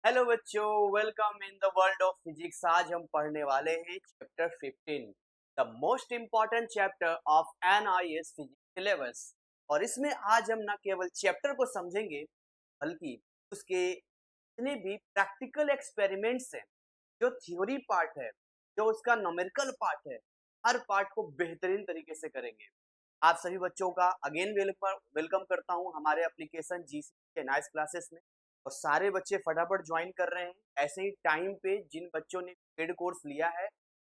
Hello बच्चों, welcome in the world of physics. आज हम पढ़ने वाले हैं chapter 15, the most important chapter of NIS physics syllabus. और इसमें आज हम न केवल चैप्टर को समझेंगे बल्कि उसके जितने भी प्रैक्टिकल एक्सपेरिमेंट्स हैं, जो थ्योरी पार्ट है, जो उसका न्यूमेरिकल पार्ट है, हर पार्ट को बेहतरीन तरीके से करेंगे। आप सभी बच्चों का अगेन वेलकम करता हूं हमारे एप्लीकेशन जीसी के नाइस क्लासेस में। और सारे बच्चे फटाफट ज्वाइन कर रहे हैं। ऐसे ही टाइम पे जिन बच्चों ने पेड कोर्स लिया है,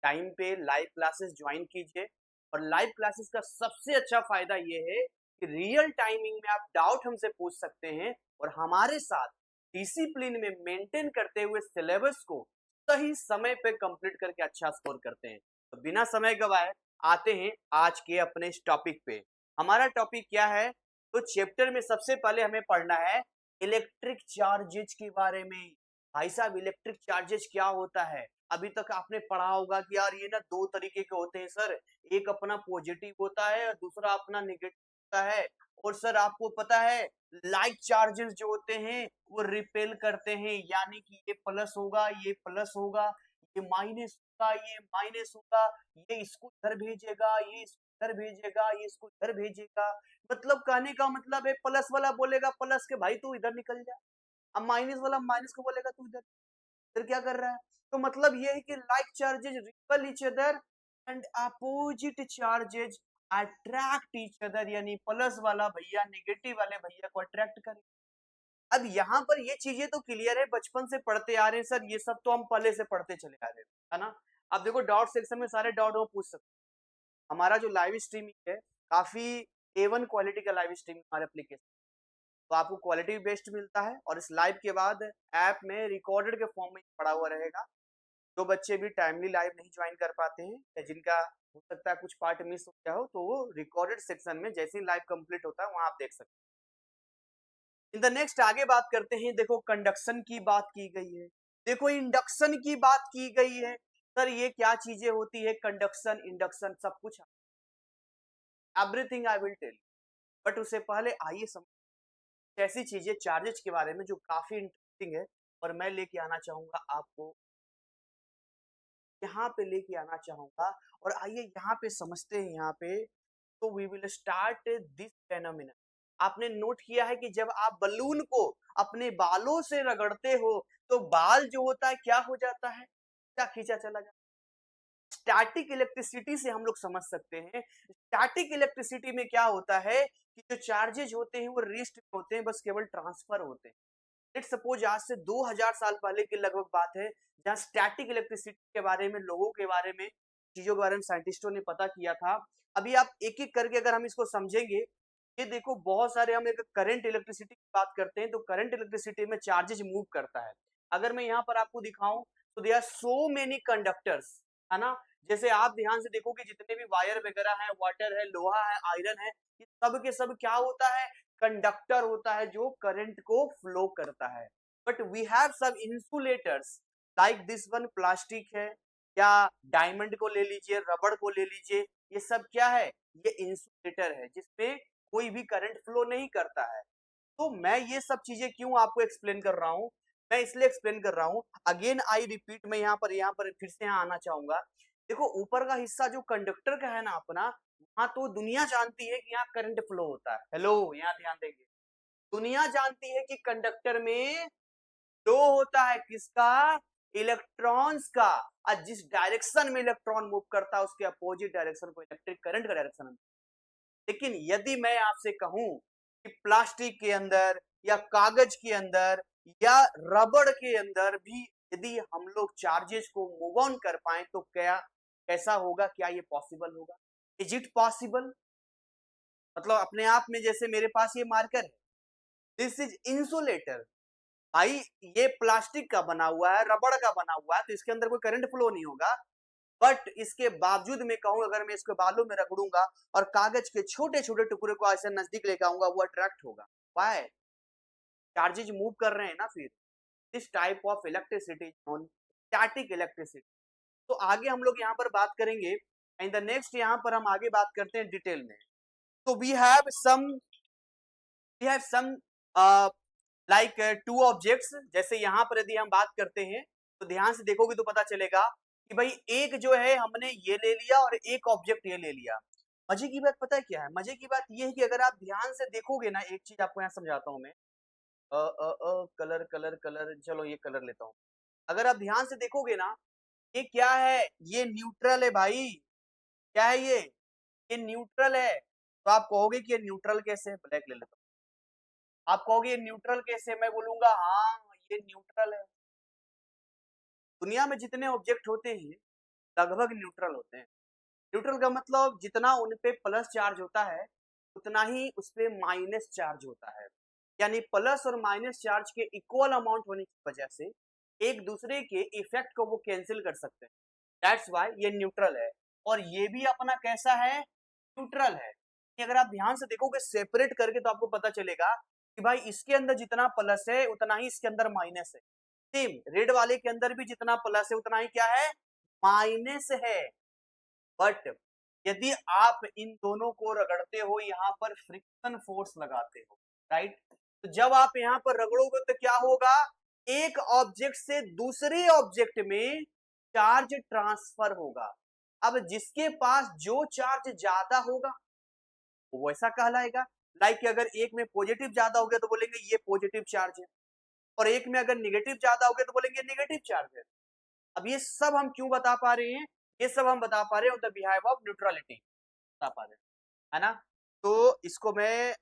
टाइम पे लाइव क्लासेस ज्वाइन कीजिए। और लाइव क्लासेस का सबसे अच्छा फायदा ये है कि रियल टाइमिंग में आप डाउट हमसे पूछ सकते हैं और हमारे साथ डिसिप्लिन में मेंटेन करते हुए सिलेबस को सही समय पे कंप्लीट करके अच्छा स्कोर करते हैं। तो बिना समय गवाए आते हैं आज के अपने इस टॉपिक पे। हमारा टॉपिक क्या है? तो चैप्टर में सबसे पहले हमें पढ़ना है इलेक्ट्रिक चार्जेज के बारे में। भाई साहब, इलेक्ट्रिक चार्जेज क्या होता है? अभी तक आपने पढ़ा होगा कि यार ये ना दो तरीके के होते हैं सर, एक अपना पॉजिटिव होता है और दूसरा अपना नेगेटिव होता है। और सर आपको पता है लाइक चार्जेस जो होते हैं वो रिपेल करते हैं, यानी कि ये प्लस होगा, ये प्लस होगा, ये माइनस होगा, ये माइनस होगा, ये इसको इधर भेजेगा, ये इसको इधर भेजेगा, ये इसको इधर भेजेगा। मतलब कहने का मतलब है प्लस वाला बोलेगा प्लस के भाई तू इधर निकल जा, अब माइनस वाला माइनस को बोलेगा तू इधर इधर क्या कर रहा है। तो मतलब ये है कि like charges ripple each other and opposite charges attract each other, यानी प्लस वाला भैया नेगेटिव वाले भैया को अट्रैक्ट करे। अब यहाँ पर ये चीजें तो क्लियर है, बचपन से पढ़ते आ रहे हैं सर, ये सब तो हम पहले से पढ़ते चले आ रहे हैं, है ना। अब देखो डाउट सेक्शन में सारे डाउट वो पूछ सकते हैं। हमारा जो लाइव स्ट्रीमिंग है काफी A1 क्वालिटी का लाइव स्ट्रीमिंग हमारे एप्लीकेशन, तो आपको क्वालिटी बेस्ट मिलता है। और इस लाइव के बाद ऐप में रिकॉर्डेड के फॉर्म में पड़ा हुआ रहेगा। जो बच्चे भी टाइमली लाइव नहीं ज्वाइन कर पाते हैं या जिनका हो सकता है कुछ पार्ट मिस हो गया हो, तो वो रिकॉर्डेड सेक्शन में जैसे ही लाइव कंप्लीट होता है वहां आप देख सकते हैं। इन द नेक्स्ट आगे बात करते हैं। देखो कंडक्शन की बात की गई है, देखो इंडक्शन की बात की गई है। सर ये क्या चीजें होती है? कंडक्शन, इंडक्शन, सब कुछ everything I will tell. But उससे पहले आइए ऐसी चीजें चार्जेस के बारे में जो काफी इंटरेस्टिंग है और मैं लेके आना चाहूंगा आपको, यहाँ पे लेके आना चाहूंगा। और आइए यहाँ पे समझते हैं। यहाँ पे तो we will start this phenomena. आपने नोट किया है कि जब आप बलून को अपने बालों से रगड़ते हो तो बाल जो होता है क्या हो जाता है? क्या खींचा चला जाता है। स्टैटिक इलेक्ट्रिसिटी से हम लोग समझ सकते हैं। स्टैटिक इलेक्ट्रिसिटी में क्या होता है कि जो चार्जेज होते हैं वो रेस्ट में होते हैं, बस केवल ट्रांसफर होते हैं। लेट्स सपोज आज से 2000 साल पहले की लगभग बात है, जहां स्टैटिक इलेक्ट्रिसिटी के बारे में, लोगों के बारे में, चीजों के बारे में साइंटिस्टों ने पता किया था। अभी आप एक एक करके अगर हम इसको समझेंगे, ये देखो बहुत सारे, हम एक करंट इलेक्ट्रिसिटी की बात करते हैं तो करंट इलेक्ट्रिसिटी में चार्जेज मूव करता है। अगर मैं यहाँ पर आपको दिखाऊं तो there are so many conductors, है ना। जैसे आप ध्यान से देखो कि जितने भी वायर वगैरह है, वाटर है, लोहा है, आयरन है, ये सब के सब क्या होता है? कंडक्टर होता है जो करंट को फ्लो करता है। But we have some insulators like this one, plastic है या डायमंड को ले लीजिए, रबड़ को ले लीजिए, ये सब क्या है? ये इंसुलेटर है जिसमें कोई भी करंट फ्लो नहीं करता है। तो मैं ये सब चीजें क्यों आपको एक्सप्लेन कर रहा हूं? मैं इसलिए एक्सप्लेन कर रहा हूं, अगेन आई रिपीट, मैं यहाँ पर फिर से यहाँ आना चाहूंगा। देखो ऊपर का हिस्सा जो कंडक्टर का है ना अपना, वहां तो दुनिया जानती है कि यहाँ करंट फ्लो होता है। हेलो, यहाँ ध्यान देंगे। दुनिया जानती है कि कंडक्टर में फ्लो होता है किसका? इलेक्ट्रॉन्स का। और जिस डायरेक्शन में इलेक्ट्रॉन मूव करता है उसके अपोजिट डायरेक्शन को इलेक्ट्रिक करंट का डायरेक्शन। लेकिन यदि मैं आपसे कहूं कि प्लास्टिक के अंदर या कागज के अंदर या रबड़ के अंदर भी यदि हम लोग चार्जेस को मूव ऑन कर पाए तो क्या, कैसा होगा? क्या ये पॉसिबल होगा? Is it possible? मतलब अपने आप में, जैसे मेरे पास ये मार्कर है, दिस इज इंसुलेटर। भाई ये प्लास्टिक का बना हुआ है, रबड़ का बना हुआ है, तो इसके अंदर कोई करंट फ्लो नहीं होगा। बट इसके बावजूद मैं कहूं अगर मैं इसके बालों में रगड़ूंगा और कागज के छोटे छोटे टुकड़े को ऐसे नजदीक लेकर आऊंगा, वो अट्रैक्ट होगा। वाई? चार्जेज मूव कर रहे हैं ना। फिर this type of electricity non static electricity. तो आगे हम लोग यहाँ पर बात करेंगे। इन द नेक्स्ट यहाँ पर हम आगे बात करते हैं डिटेल में। तो we have some like two objects, जैसे यहाँ पर यदि हम बात करते हैं तो ध्यान से देखोगे तो पता चलेगा कि भाई एक जो है हमने ये ले लिया और एक ऑब्जेक्ट ये ले लिया। मजे की बात पता है क्या है? मजे की बात ये है कि अगर आप ध्यान से देखोगे ना, एक चीज आपको यहाँ समझाता हूँ मैं। कलर कलर कलर, चलो ये कलर लेता हूँ। अगर आप ध्यान से देखोगे ना, ये क्या है? ये न्यूट्रल है भाई। क्या है ये न्यूट्रल है। तो आप कहोगे कि ये न्यूट्रल कैसे है? ब्लैक ले लेता हूँ। आप कहोगे ये न्यूट्रल कैसे है? मैं बोलूंगा हाँ ये न्यूट्रल है। दुनिया में जितने ऑब्जेक्ट होते हैं लगभग न्यूट्रल होते हैं। न्यूट्रल का मतलब जितना उन पे प्लस चार्ज होता है उतना ही उस पे माइनस चार्ज होता है। यानी प्लस और माइनस चार्ज के इक्वल अमाउंट होने की वजह से एक दूसरे के इफेक्ट को वो कैंसिल कर सकते हैं। दैट्स वाई ये न्यूट्रल है। और ये भी अपना कैसा है? न्यूट्रल है। अगर आप ध्यान से देखोगे सेपरेट करके तो आपको पता चलेगा कि भाई इसके अंदर जितना प्लस है उतना ही इसके अंदर माइनस है। सेम रेड वाले के अंदर भी जितना प्लस है उतना ही क्या है? माइनस है। बट यदि आप इन दोनों को रगड़ते हो, यहाँ पर फ्रिक्शन फोर्स लगाते हो, राइट? तो जब आप यहाँ पर रगड़ोगे तो क्या होगा? एक ऑब्जेक्ट से दूसरे ऑब्जेक्ट में चार्ज ट्रांसफर होगा। अब जिसके पास जो चार्ज ज्यादा होगा वो वैसा कहलाएगा। लाइक अगर एक में पॉजिटिव ज्यादा हो गया तो बोलेंगे ये पॉजिटिव चार्ज है, और एक में अगर निगेटिव ज्यादा हो गया तो बोलेंगे निगेटिव चार्ज है। अब ये सब हम क्यों बता पा रहे हैं? ये सब हम बता पा रहे हैं द बिहेव ऑफ न्यूट्रलिटी बता पा रहे हैं, है ना? तो इसको मैं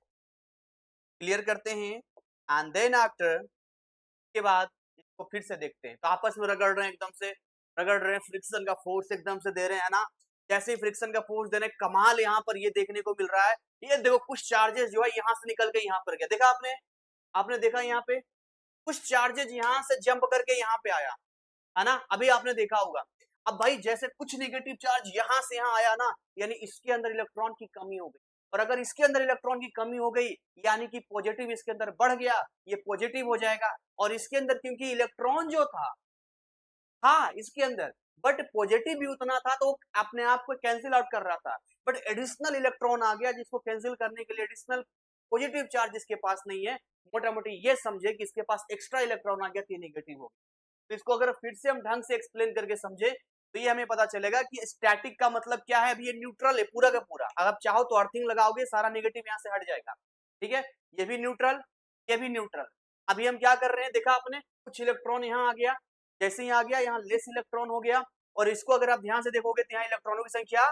क्लियर करते हैं एंड देन आफ्टर के बाद इसको फिर से देखते हैं। तो आपस में रगड़ रहे हैं, एकदम से रगड़ रहे हैं, फ्रिक्शन का फोर्स एकदम से दे रहे हैं, है ना? जैसे ही फ्रिक्शन का फोर्स देने, कमाल यहाँ पर ये देखने को मिल रहा है। ये देखो कुछ चार्जेस जो है यहाँ से निकल के यहाँ पर गया, देखा आपने? आपने देखा यहाँ पे कुछ चार्जेस यहाँ से जंप करके यहाँ पे आया, है ना? अभी आपने देखा होगा। अब भाई जैसे कुछ नेगेटिव चार्ज यहाँ से यहाँ आया ना, यानी इसके अंदर इलेक्ट्रॉन की कमी हो गई। और अगर इसके अंदर इलेक्ट्रॉन की कमी हो गई यानी कि पॉजिटिव इसके अंदर बढ़ गया, ये पॉजिटिव हो जाएगा। और इसके अंदर क्योंकि इलेक्ट्रॉन जो था हाँ इसके अंदर, बट पॉजिटिव भी उतना था तो अपने आप को कैंसिल आउट कर रहा था। बट एडिशनल इलेक्ट्रॉन आ गया जिसको कैंसिल करने के लिए एडिशनल पॉजिटिव चार्ज इसके पास नहीं है। मोटा मोटी ये समझे कि इसके पास एक्स्ट्रा इलेक्ट्रॉन आ गया तो नेगेटिव हो गया। तो इसको अगर फिर से हम ढंग से एक्सप्लेन करके समझे तो ये हमें पता चलेगा कि स्टैटिक का मतलब क्या है। अभी ये न्यूट्रल है पूरा का पूरा, अगर आप चाहो तो अर्थिंग लगाओगे सारा नेगेटिव यहाँ से हट जाएगा, ठीक है? ये भी न्यूट्रल, ये भी न्यूट्रल। अभी हम क्या कर रहे हैं, देखा आपने कुछ इलेक्ट्रॉन यहाँ आ गया, जैसे ही आ गया यहाँ लेस इलेक्ट्रॉन हो गया, और इसको अगर आप ध्यान से देखोगे तो यहाँ इलेक्ट्रॉनों की संख्या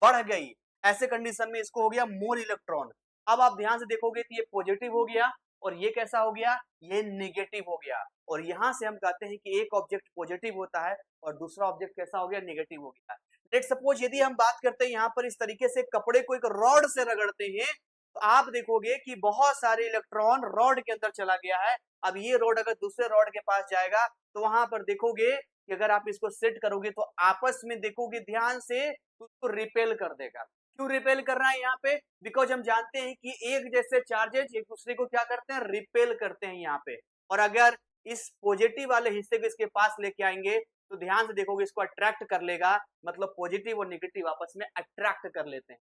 बढ़ गई। ऐसे कंडीशन में इसको हो गया मोर इलेक्ट्रॉन। अब आप ध्यान से देखोगे तो ये पॉजिटिव हो गया और ये कैसा हो गया? ये नेगेटिव हो गया। और यहां से हम कहते हैं कि एक ऑब्जेक्ट पॉजिटिव होता है और दूसरा ऑब्जेक्ट कैसा हो गया? नेगेटिव हो गया। लेट सपोज यदि हम बात करते हैं यहाँ पर इस तरीके से कपड़े को एक रॉड से रगड़ते हैं तो आप देखोगे कि बहुत सारे इलेक्ट्रॉन रॉड के अंदर चला गया है। अब ये रॉड अगर दूसरे रॉड के पास जाएगा तो वहां पर देखोगे कि अगर आप इसको सेट करोगे तो आपस में देखोगे ध्यान से तो उसको रिपेल कर देगा। क्यों रिपेल कर रहा है यहाँ पे? बिकॉज हम जानते हैं कि एक जैसे चार्जेज एक दूसरे को क्या करते हैं? रिपेल करते हैं यहाँ पे। और अगर इस पॉजिटिव वाले हिस्से को इसके पास लेके आएंगे तो ध्यान से देखोगे इसको अट्रैक्ट कर लेगा, मतलब पॉजिटिव और नेगेटिव आपस में अट्रैक्ट कर लेते हैं।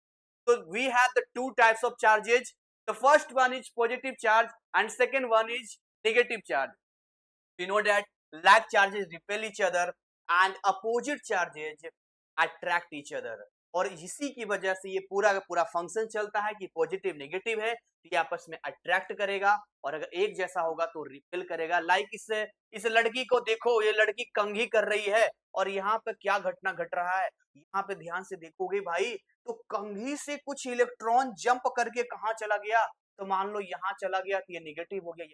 So we have the two types of charges. The first one is positive charge and second one is negative charge. We know that like charges repel each other and opposite charges attract each other. और इसी की वजह से ये पूरा का पूरा function चलता है कि पॉजिटिव नेगेटिव है तो ये आपस में अट्रैक्ट करेगा और अगर एक जैसा होगा तो रिपेल करेगा। लाइक इस लड़की को देखो, ये लड़की कंघी कर रही है और यहाँ पे क्या घटना घट रहा है? यहाँ पे ध्यान से देखोगे भाई तो कंघी से कुछ इलेक्ट्रॉन जंप करके कहाँ चला गया? तो मान लो यहाँ चला गया तो ये नेगेटिव हो गया।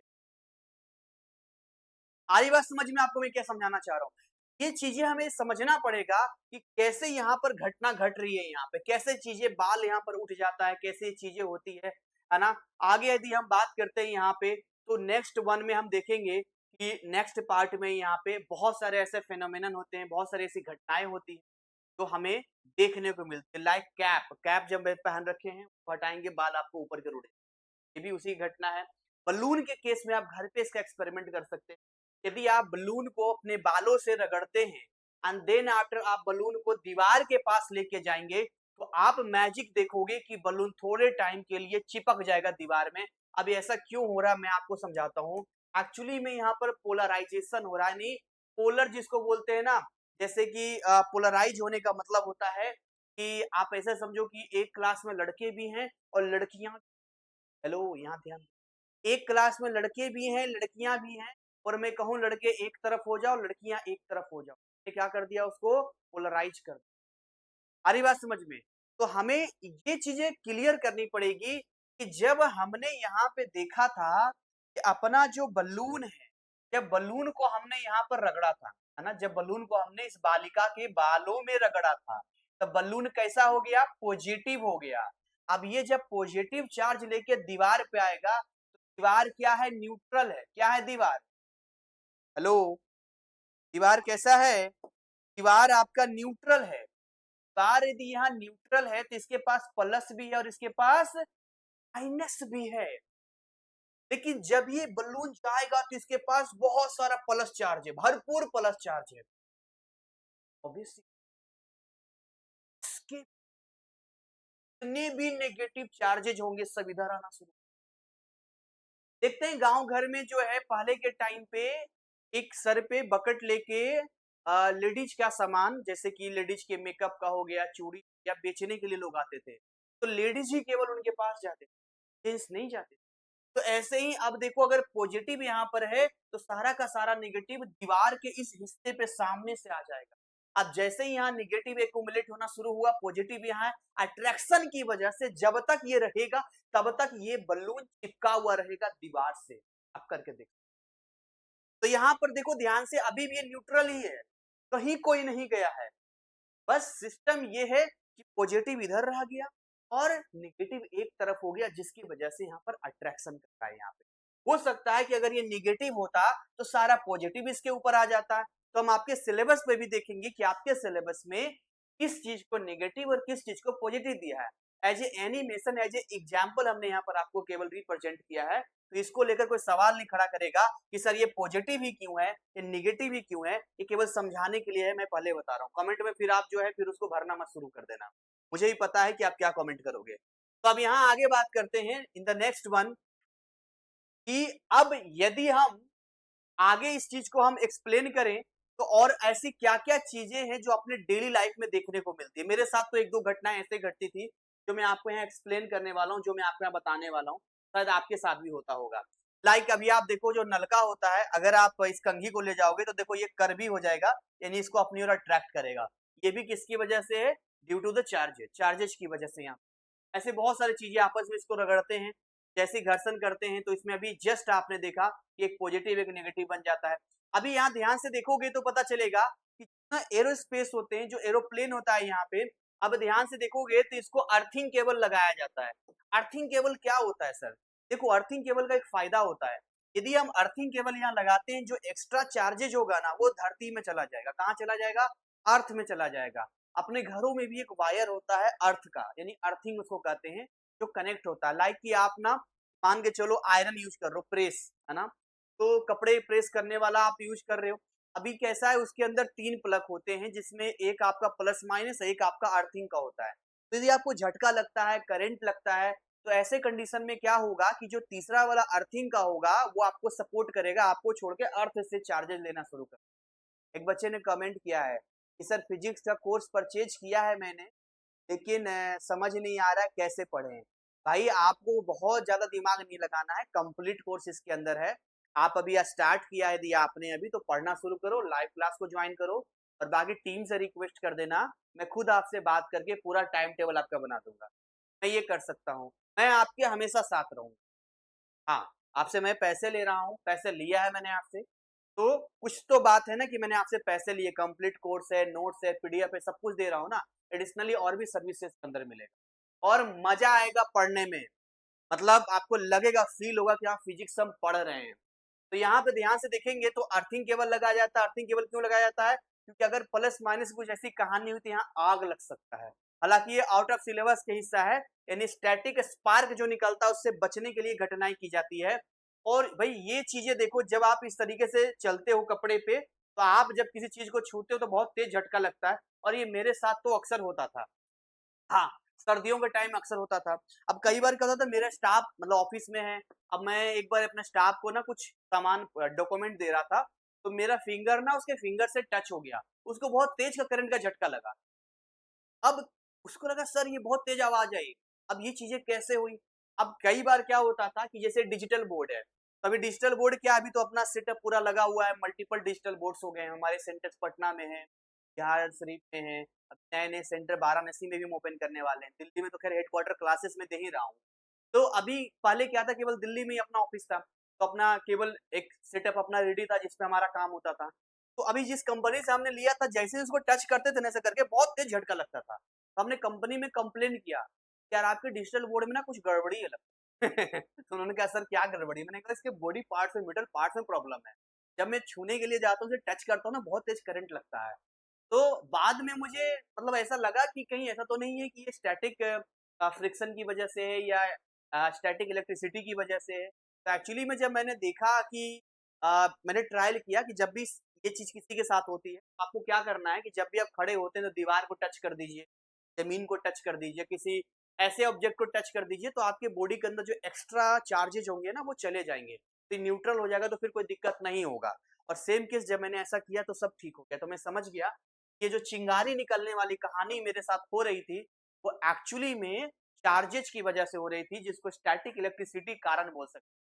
आरी बात समझ में आपको मैं क्या समझाना चाह रहा हूँ? ये चीजें हमें समझना पड़ेगा कि कैसे यहाँ पर घटना घट रही है, यहाँ पे कैसे चीजें बाल यहाँ पर उठ जाता है, कैसे चीजें होती है ना? आगे यदि हम बात करते हैं यहाँ पे तो नेक्स्ट वन में हम देखेंगे कि नेक्स्ट पार्ट में यहाँ पे बहुत सारे ऐसे फेनोमेनन होते हैं, बहुत सारी ऐसी घटनाएं होती हैं जो हमें देखने को मिलती है। लाइक कैप जब पहन रखे हैं हटाएंगे बाल आपको ऊपर के उड़े, ये भी उसी घटना है। बलून के केस में आप घर पे इसका एक्सपेरिमेंट कर सकते हैं। यदि आप बलून को अपने बालों से रगड़ते हैं एंड देन आफ्टर आप बलून को दीवार के पास लेके जाएंगे तो आप मैजिक देखोगे कि बलून थोड़े टाइम के लिए चिपक जाएगा दीवार में अब ऐसा क्यों हो रहा है मैं आपको समझाता हूँ। एक्चुअली में यहाँ पर पोलराइजेशन हो रहा है, नहीं पोलर जिसको बोलते हैं ना, जैसे कि पोलराइज होने का मतलब होता है कि आप ऐसे समझो कि एक क्लास में लड़के भी हैं और लड़कियां। हेलो, यहाँ ध्यान। एक क्लास में लड़के भी हैं लड़कियां भी हैं, और मैं कहूँ लड़के एक तरफ हो जाओ लड़कियां एक तरफ हो जाओ, ये क्या कर दिया, उसको पोलराइज कर दिया। आ रही बात समझ में? तो हमें ये चीजें क्लियर करनी पड़ेगी कि जब हमने यहाँ पे देखा था कि अपना जो बलून है, जब बलून को हमने यहाँ पर रगड़ा था, है ना, जब बलून को हमने इस बालिका के बालों में रगड़ा था, तब बलून कैसा हो गया, पॉजिटिव हो गया। अब ये जब पॉजिटिव चार्ज लेके दीवार पे आएगा, तो दीवार क्या है, न्यूट्रल है। क्या है दीवार? हेलो, दीवार कैसा है? दीवार आपका न्यूट्रल है। दीवार यदि यहाँ न्यूट्रल है तो इसके पास प्लस भी है और इसके पास माइनस भी है। लेकिन जब ये बलून जाएगा तो इसके पास बहुत सारा प्लस चार्ज है, भरपूर प्लस चार्ज है। ऑब्वियसली इसके जितने भी नेगेटिव चार्जेज होंगे सब इधर आना शुरू। देखते हैं गांव घर में जो है पहले के टाइम पे एक सर पे बकेट लेके लेडीज का सामान, जैसे कि लेडीज के मेकअप का हो गया, चूड़ी या बेचने के लिए लोग आते थे, तो लेडीज ही केवल उनके पास जाते थे, जेंट्स नहीं जाते। तो ऐसे ही अब देखो, अगर पॉजिटिव यहाँ पर है तो सारा का सारा नेगेटिव दीवार के इस हिस्से पे सामने से आ जाएगा। अब जैसे ही यहाँ नेगेटिव एक्यूमुलेट होना शुरू हुआ, पॉजिटिव यहाँ अट्रैक्शन की वजह से जब तक ये रहेगा तब तक ये बलून चिपका हुआ रहेगा दीवार से। अब करके देखो, तो यहाँ पर देखो ध्यान से, अभी भी ये न्यूट्रल ही है, कहीं कोई नहीं गया है। बस सिस्टम ये है कि पॉजिटिव इधर रह गया और नेगेटिव एक तरफ हो गया, जिसकी वजह से यहाँ पर अट्रैक्शन करता है। यहाँ पे हो सकता है कि अगर ये नेगेटिव होता तो सारा पॉजिटिव इसके ऊपर आ जाता है। तो हम आपके सिलेबस में भी देखेंगे कि आपके सिलेबस में किस चीज को नेगेटिव और किस चीज को पॉजिटिव दिया है। As a animation, as a example हमने यहाँ पर आपको केवल रिप्रेजेंट किया है। तो इसको लेकर कोई सवाल नहीं खड़ा करेगा कि सर ये पॉजिटिव ही क्यों है, ये निगेटिव ही क्यों है, ये केवल समझाने के लिए है। मैं पहले बता रहा हूँ, कमेंट में फिर आप जो है फिर उसको भरना मत शुरू कर देना, मुझे ही पता है कि आप क्या कमेंट करोगे। तो अब यहाँ आगे बात करते हैं इन द नेक्स्ट वन, कि अब यदि हम आगे इस चीज को हम एक्सप्लेन करें तो और ऐसी क्या क्या चीजें हैं जो अपने डेली लाइफ में देखने को मिलती है। मेरे साथ तो एक दो घटनाएं ऐसे घटती थी जो मैं आपको यहाँ एक्सप्लेन करने वाला हूँ, जो मैं आपको यहाँ बताने वाला हूँ, शायद आपके साथ भी होता होगा। लाइक अभी आप देखो, जो नलका होता है, अगर आप इस कंघी को ले जाओगे तो देखो ये कर्वी हो जाएगा, यानी इसको अपनी ओर अट्रैक्ट करेगा। ये भी किसकी वजह से है? ड्यू टू द चार्जेस की वजह से। यहाँ ऐसे बहुत सारी चीजें आपस में इसको रगड़ते हैं, जैसे घर्षण करते हैं, तो इसमें अभी जस्ट आपने देखा कि एक पॉजिटिव एक नेगेटिव बन जाता है। अभी यहाँ ध्यान से देखोगे तो पता चलेगा कि जितना एरोस्पेस होते हैं, जो एरोप्लेन होता है यहाँ पे, अब ध्यान से देखोगे तो इसको अर्थिंग केबल लगाया जाता है। अर्थिंग केबल क्या होता है सर? देखो, अर्थिंग केबल का एक फायदा होता है, यदि हम अर्थिंग केबल यहाँ लगाते हैं, जो एक्स्ट्रा चार्जेज होगा ना वो धरती में चला जाएगा। कहाँ चला जाएगा? अर्थ में चला जाएगा। अपने घरों में भी एक वायर होता है अर्थ का, यानी अर्थिंग उसको कहते हैं, जो कनेक्ट होता है। लाइक कि आप ना मान के चलो आयरन यूज कर रहे हो, प्रेस है ना, तो कपड़े प्रेस करने वाला आप यूज कर रहे हो। अभी कैसा है, उसके अंदर 3 प्लग होते हैं, जिसमें एक आपका प्लस माइनस, एक आपका अर्थिंग का होता है। तो यदि आपको झटका लगता है, करंट लगता है, तो ऐसे कंडीशन में क्या होगा कि जो तीसरा वाला अर्थिंग का होगा वो आपको सपोर्ट करेगा, आपको छोड़ के अर्थ से चार्जेस लेना शुरू कर। एक बच्चे ने कमेंट किया है कि सर फिजिक्स का कोर्स परचेज किया है मैंने, लेकिन समझ नहीं आ रहा है कैसे पढ़ें। भाई आपको बहुत ज्यादा दिमाग नहीं लगाना है, कंप्लीट कोर्स इसके अंदर है। आप अभी स्टार्ट किया है, यदि आपने अभी, तो पढ़ना शुरू करो, लाइव क्लास को ज्वाइन करो, और बाकी टीम से रिक्वेस्ट कर देना, मैं खुद आपसे बात करके पूरा टाइम टेबल आपका बना दूंगा। मैं ये कर सकता हूँ, मैं आपके हमेशा साथ रहूंगा। हाँ, आपसे मैं पैसे ले रहा हूँ, पैसे लिया है मैंने आपसे, तो कुछ तो बात है ना कि मैंने आपसे पैसे लिए, कंप्लीट कोर्स है, नोट्स है, पीडीएफ है, सब कुछ दे रहा हूँ ना। एडिशनली और भी सर्विसेज अंदर मिलेगा और मजा आएगा पढ़ने में। मतलब आपको लगेगा, फील होगा कि आप फिजिक्स हम पढ़ रहे हैं। तो यहाँ पे ध्यान से देखेंगे तो अर्थिंग केबल लगाया जाता है। अर्थिंग केबल क्यों लगाया जाता है? क्योंकि अगर प्लस माइनस कुछ ऐसी कहानी हुई तो यहाँ आग लग सकता है। हालांकि ये आउट ऑफ सिलेबस के हिस्सा है, यानी स्टैटिक स्पार्क जो निकलता है उससे बचने के लिए घटनाएं की जाती है। और भाई ये चीजें देखो, जब आप इस तरीके से चलते हो कपड़े पे, तो आप जब किसी चीज को छूते हो तो बहुत तेज झटका लगता है, और ये मेरे साथ तो अक्सर होता था। हाँ, सर्दियों का टाइम अक्सर होता था। अब कई बार क्या होता था, मेरा स्टाफ मतलब ऑफिस में है, अब मैं एक बार अपने स्टाफ को ना कुछ सामान डॉक्यूमेंट दे रहा था, तो मेरा फिंगर ना उसके फिंगर से टच हो गया, उसको बहुत तेज का करंट का झटका लगा। अब उसको लगा सर ये बहुत तेज आवाज आई। अब ये चीजें कैसे हुई? अब कई बार क्या होता था कि जैसे डिजिटल बोर्ड है, तो अभी डिजिटल बोर्ड क्या, अभी तो अपना सेटअप पूरा लगा हुआ है, मल्टीपल डिजिटल बोर्ड्स हो गए हैं, हमारे सेंटर्स पटना में है, बिहार शरीफ में है, अब नए नए सेंटर वाराणसी में भी हम ओपन करने वाले हैं, दिल्ली में तो खैर हेडक्वार्टर क्लासेस में दे ही रहा हूँ। तो अभी पहले क्या था, केवल दिल्ली में ही अपना ऑफिस था, तो अपना केवल एक सेटअप अपना रेडी था जिसपे हमारा काम होता था। तो अभी जिस कंपनी से हमने लिया था, जैसे ही उसको टच करते थे ना ऐसा करके बहुत तेज झटका लगता था। तो हमने कंपनी में कंप्लेन किया कि यार आपके डिजिटल बोर्ड में ना कुछ गड़बड़ी है लगता है। तो उन्होंने कहा सर क्या गड़बड़ी है? मैंने कहा इसके बॉडी पार्ट्स में, मेटल पार्ट्स में प्रॉब्लम है। जब मैं छूने के लिए जाता हूँ, उसे टच करता हूँ ना, बहुत तेज करंट लगता है। तो बाद में मुझे मतलब ऐसा लगा कि कहीं ऐसा तो नहीं है कि ये स्टैटिक फ्रिक्शन की वजह से है या स्टैटिक इलेक्ट्रिसिटी की वजह से है। तो एक्चुअली में जब मैंने देखा कि मैंने ट्रायल किया कि जब भी ये चीज किसी के साथ होती है, तो आपको क्या करना है कि जब भी आप खड़े होते हैं तो दीवार को टच कर दीजिए, जमीन को टच कर दीजिए, किसी ऐसे ऑब्जेक्ट को टच कर दीजिए, तो आपके बॉडी के अंदर जो एक्स्ट्रा चार्जेज होंगे ना वो चले जाएंगे, तो न्यूट्रल हो जाएगा, तो फिर कोई दिक्कत नहीं होगा। और सेम केस जब मैंने ऐसा किया तो सब ठीक हो गया। तो मैं समझ गया कि ये जो चिंगारी निकलने वाली कहानी मेरे साथ हो रही थी, वो एक्चुअली में चार्जेज की वजह से हो रही थी, जिसको स्टैटिक इलेक्ट्रिसिटी कारण बोल सकते हैं।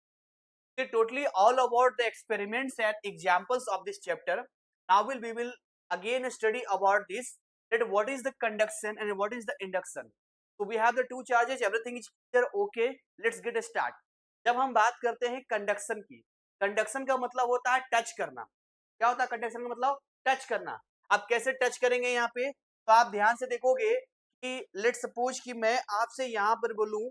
Totally all about the experiments and examples of this chapter. Now we will again study about this, that what is the conduction and what is the induction. So we have the two charges, everything is clear, okay, let's get a start. जब हम बात करते हैं conduction की, conduction का मतलब होता है टच करना। क्या होता है कंडक्शन का मतलब? टच करना। आप कैसे टच करेंगे यहाँ पे? तो आप ध्यान से देखोगे कि लेट सपोज कि मैं आपसे यहाँ पर बोलूं,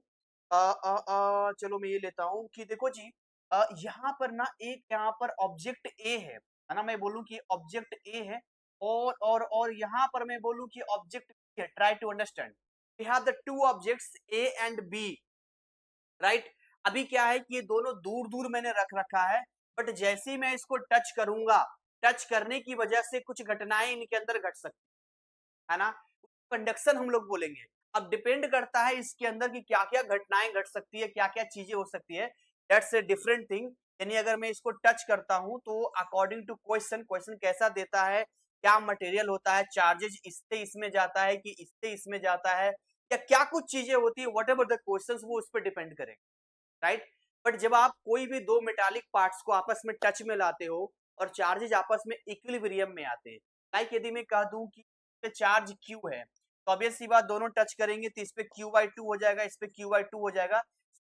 चलो मैं ये लेता हूँ कि देखो जी, यहाँ पर ना एक यहाँ पर ऑब्जेक्ट ए है ना, मैं बोलूं कि ऑब्जेक्ट ए है, और यहाँ पर मैं बोलूं कि ऑब्जेक्ट बी है। Try to understand, we have the two objects A and B, right. अभी क्या है कि ये दोनों दूर दूर मैंने रख रखा है, बट जैसे ही मैं इसको टच करूंगा, टच करने की वजह से कुछ घटनाएं इनके अंदर घट सकती है ना, कंडक्शन हम लोग बोलेंगे। अब डिपेंड करता है इसके अंदर की क्या क्या घटनाएं घट सकती है, क्या क्या चीजें हो सकती है, दैट्स ए डिफरेंट थिंग। यानी अगर मैं इसको टच करता हूं तो अकॉर्डिंग टू क्वेश्चन, क्वेश्चन कैसा देता है, क्या मटेरियल होता है, चार्जेज इससे इसमें जाता है कि इससे इसमें जाता है, या क्या कुछ चीजें होती है, वट एवर द क्वेश्चन, वो उस पर डिपेंड करेगा, राइट। बट जब आप कोई भी दो मेटालिक पार्ट्स को आपस में टच में लाते हो और चार्जेज आपस में इक्विलिब्रियम में आते हैं, लाइक यदि मैं कह दूं कि चार्ज क्यू है, तो ऑब्वियस सी बात दोनों टच करेंगे तो इस पे Q/2 हो जाएगा, इस पे Q/2 हो जाएगा।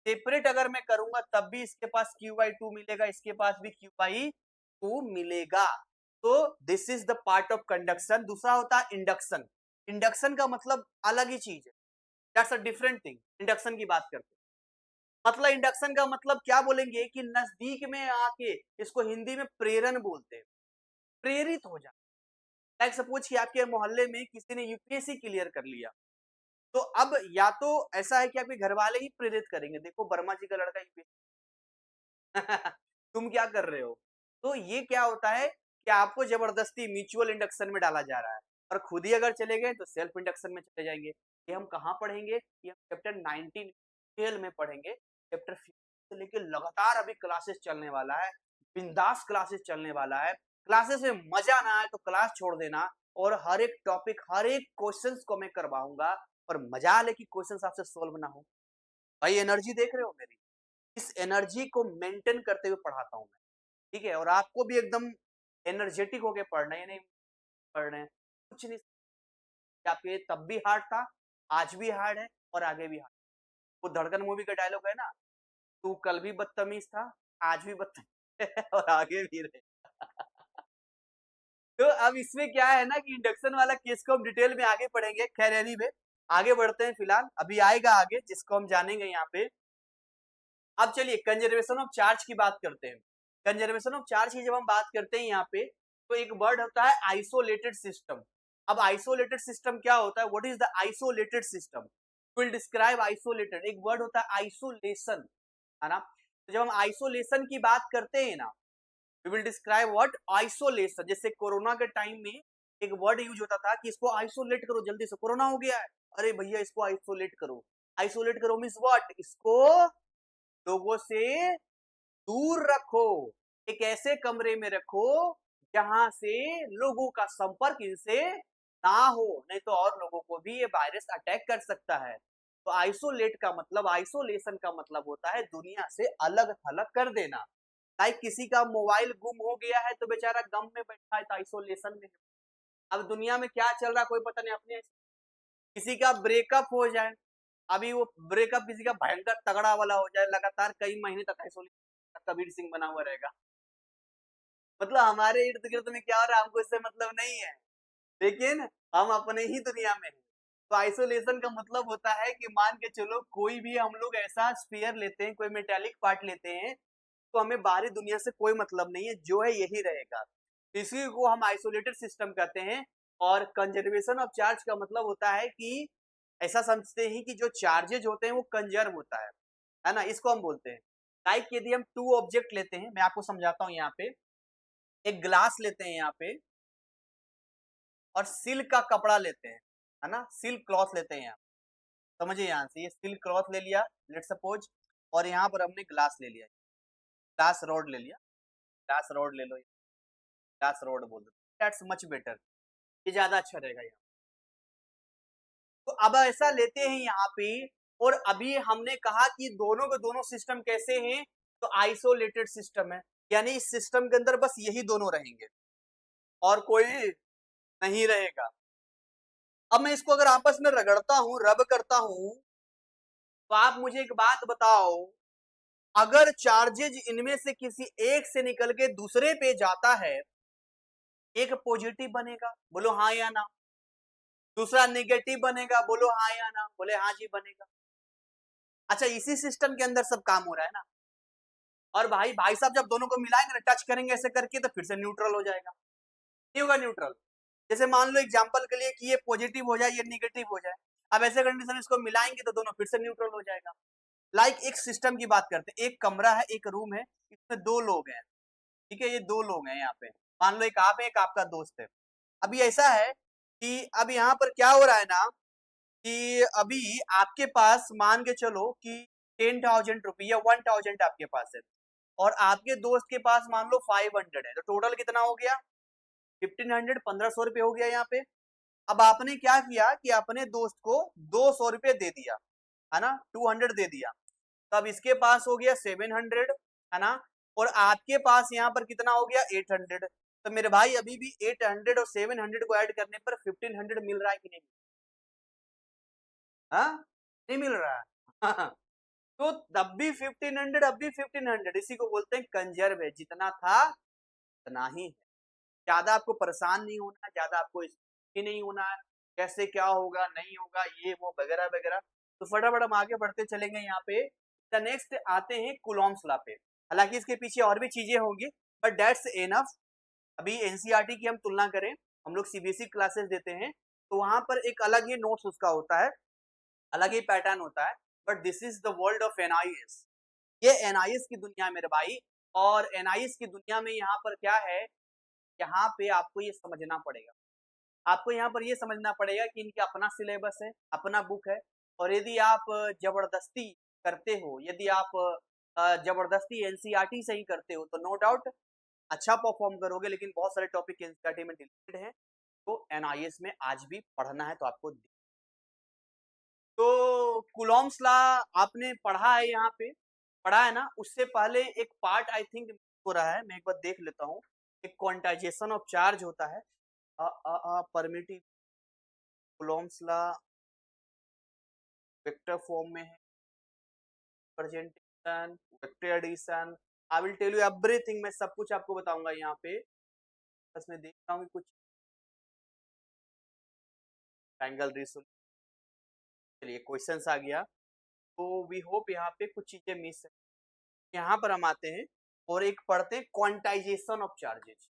सेपरेट अगर मैं करूंगा तब भी इसके पास Q/2 मिलेगा, इसके पास भी Q/2 मिलेगा। तो this is the part of conduction. दूसरा होता है इंडक्शन। इंडक्शन का मतलब अलग ही चीज है, that's a different thing. Induction की बात करते हैं, मतलब इंडक्शन का मतलब क्या बोलेंगे कि नजदीक में आके, इसको हिंदी में प्रेरण बोलते हैं, प्रेरित हो जाए। लाइक सपोज कि आपके मोहल्ले में किसी ने यूपीएससी क्लियर कर लिया, तो अब या तो ऐसा है कि आपके घर वाले ही प्रेरित करेंगे, देखो वर्मा जी का लड़का यूपीएससी तुम क्या कर रहे हो। तो ये क्या होता है कि आपको जबरदस्ती म्यूचुअल इंडक्शन में डाला जा रहा है, और खुद ही अगर चले गए तो सेल्फ इंडक्शन में चले जाएंगे। ये हम कहाँ पढ़ेंगे? ये हम चैप्टर 19 डिटेल में पढ़ेंगे। चैप्टर 15 से लेके लगातार अभी क्लासेस चलने वाला है, बिंदास क्लासेस चलने वाला है। क्लासेस में मजा ना आए तो क्लास छोड़ देना, और हर एक टॉपिक, हर एक क्वेश्चन को मैं करवाऊंगा, और मजा ले कि क्वेश्चन आपसे सोल्व ना हो। भाई एनर्जी देख रहे हो मेरी? इस एनर्जी को मेंटेन करते हुए पढ़ाता हूँ मैं, ठीक है। और आपको भी एकदम एनर्जेटिक होके पढ़ना है, नहीं पढ़ना है कुछ नहीं। आपके तब भी हार्ड था, आज भी हार्ड है, और आगे भी हार्ड। वो धड़कन मूवी का डायलॉग है ना, तू कल भी बदतमीज था, आज भी बदतमीज है, और आगे भी रहे। तो अब इसमें क्या है ना कि इंडक्शन वाला केस को हम डिटेल में आगे पढ़ेंगे। खैर एनीवे, आगे बढ़ते हैं। फिलहाल अभी आएगा आगे जिसको हम जानेंगे यहाँ पे। अब चलिए कंजर्वेशन ऑफ चार्ज की बात करते हैं। कंजर्वेशन ऑफ चार्ज की जब हम बात करते हैं यहाँ पे, तो एक वर्ड होता है आइसोलेटेड सिस्टम। अब आइसोलेटेड सिस्टम क्या होता है? What is the isolated system? Will describe isolated. एक वर्ड होता है आइसोलेशन, है ना। तो जब हम आइसोलेशन की बात करते हैं ना, we will describe what isolation. जैसे कोरोना के टाइम में एक वर्ड यूज होता था कि इसको आइसोलेट करो, जल्दी से कोरोना हो गया है, अरे भैया इसको आइसोलेट करो। आइसोलेट करो मीन्स व्हाट, इसको लोगों से दूर रखो, एक ऐसे कमरे में रखो जहां से लोगों का संपर्क इनसे ना हो, नहीं तो और लोगों को भी ये वायरस अटैक कर सकता है। तो आइसोलेट का मतलब, आइसोलेशन का मतलब होता है दुनिया से अलग थलग कर देना। लाइक किसी का मोबाइल गुम हो गया है तो बेचारा गम में बैठा है तो आइसोलेशन में है। अब दुनिया में क्या चल रहा है कोई पता नहीं अपने। किसी का ब्रेकअप हो जाए, अभी वो ब्रेकअप किसी का भयंकर तगड़ा वाला हो जाए, लगातार कई महीने तक आइसोलेशन कबीर सिंह बना हुआ रहेगा। मतलब हमारे इर्द गिर्द में क्या हो रहा है हमको इससे मतलब नहीं है, लेकिन हम अपने ही दुनिया में हैं। तो आइसोलेशन का मतलब होता है कि मान के चलो कोई भी हम लोग ऐसा स्फीयर लेते हैं, कोई मेटेलिक पार्ट लेते हैं, तो हमें बाहरी दुनिया से कोई मतलब नहीं है, जो है यही रहेगा। इसी को हम आइसोलेटेड सिस्टम कहते हैं। और कंजर्वेशन ऑफ चार्ज का मतलब होता है कि ऐसा समझते हैं कि जो चार्जेज होते हैं वो कंजर्व होता है ना, इसको हम बोलते हैं। लाइक यदि हम टू ऑब्जेक्ट लेते हैं, मैं आपको समझाता हूँ यहाँ पे। एक ग्लास लेते हैं यहाँ पे, और सिल्क का कपड़ा लेते हैं, है ना, सिल्क क्लॉथ लेते हैं यहाँ। समझिए यहाँ से, ये सिल्क क्लॉथ ले लिया लेट सपोज, और यहाँ पर हमने ग्लास ले लिया, ग्लास रॉड ले लिया, ग्लास रॉड ले लो, ग्लास रॉड बोल दो, दैट्स मच बेटर, ये ज्यादा अच्छा रहेगा यहाँ। तो अब ऐसा लेते हैं यहाँ पे, और अभी हमने कहा कि दोनों के दोनों सिस्टम कैसे हैं, तो आइसोलेटेड सिस्टम है, यानी इस सिस्टम के अंदर बस यही दोनों रहेंगे और कोई नहीं रहेगा। अब मैं इसको अगर आपस में रगड़ता हूं, रब करता हूं, तो आप मुझे एक बात बताओ, अगर चार्जेज इनमें से किसी एक से निकल के दूसरे पे जाता है, एक पॉजिटिव बनेगा, बोलो हाँ या ना, दूसरा नेगेटिव बनेगा, बोलो हाँ या ना, बोले हाँ जी बनेगा। अच्छा, इसी सिस्टम के अंदर सब काम हो रहा है ना। और भाई भाई साहब जब दोनों को मिलाएंगे ना, टच करेंगे ऐसे करके, तो फिर से न्यूट्रल हो जाएगा, नहीं होगा न्यूट्रल। जैसे मान लो एग्जांपल के लिए कि ये पॉजिटिव हो जाए, ये नेगेटिव हो जाए, अब ऐसे कंडीशन इसको मिलाएंगे तो दोनों फिर से न्यूट्रल हो जाएगा। लाइक एक सिस्टम की बात करते हैं, एक कमरा है, एक रूम है, इसमें दो लोग हैं, ठीक है, ये दो लोग हैं यहाँ पे, मान लो एक आप है, एक आपका दोस्त है। अभी ऐसा है कि अब यहाँ पर क्या हो रहा है ना, कि अभी आपके पास मान के चलो कि 10,000 रुपये या 1,000 आपके पास है, और आपके दोस्त के पास मान लो 500 है, तो टोटल कितना हो गया, 1,500, 1,500 रुपये हो गया यहाँ पे। अब आपने क्या किया कि अपने दोस्त को 200 रुपये दे दिया, है ना, 200 दे दिया, तो अब इसके पास हो गया 700, है ना, और आपके पास यहाँ पर कितना हो गया 800। तो मेरे भाई अभी भी 800 और 700 को ऐड करने पर 1,500 मिल रहा है कि नहीं, हाँ नहीं मिल रहा है। तो तब भी 1,500, अब भी 1,500, इसी को बोलते हैं कंजर्व है, जितना था उतना ही है। ज्यादा आपको परेशान नहीं होना है, ज्यादा आपको ही नहीं होना है, कैसे क्या होगा नहीं होगा ये वो वगैरह वगैरह। तो फटाफट हम आगे बढ़ते चलेंगे यहाँ पे। द नेक्स्ट आते हैं कुलॉम्स लॉ पे, हालांकि इसके पीछे और भी चीजें होंगी, बट दैट्स एनफ। अभी एनसीईआरटी की हम तुलना करें, हम लोग सीबीएसई क्लासेस देते हैं, तो वहां पर एक अलग ही नोट्स उसका होता है, अलग ही पैटर्न होता है, but this is the world of NIS. ये एनआईएस की दुनिया है मेरे भाई। और एनआईएस की दुनिया में यहाँ पर क्या है, यहाँ पे आपको ये समझना पड़ेगा, आपको यहाँ पर ये समझना पड़ेगा कि इनका अपना सिलेबस है, अपना बुक है। और यदि आप जबरदस्ती करते हो, यदि आप जबरदस्ती एनसीईआरटी से ही करते हो, तो नो डाउट अच्छा परफॉर्म करोगे, लेकिन बहुत सारे टॉपिक एनसीईआरटी में डिलीटेड है, तो एनआईएस में आज भी पढ़ना है तो आपको। तो कुलॉम्स लॉ आपने पढ़ा है, यहाँ पे पढ़ा है ना। उससे पहले एक पार्ट आई थिंक हो रहा है, मैं एक बार देख लेता हूँ। एक क्वांटाइजेशन ऑफ चार्ज होता है, permittive Coulomb's law vector form में है, presentation, vector addition, I will tell you everything, मैं सब कुछ आपको बताऊंगा यहाँ पे। बस मैं देख रहा हूँ कि कुछ एंगल रिसोल्यूशन, चलिए क्वेश्चंस आ गया, तो वी होप यहाँ पे कुछ चीजें मिस है। यहाँ पर हम आते हैं और एक पढ़ते हैं क्वांटाइजेशन ऑफ चार्जेस।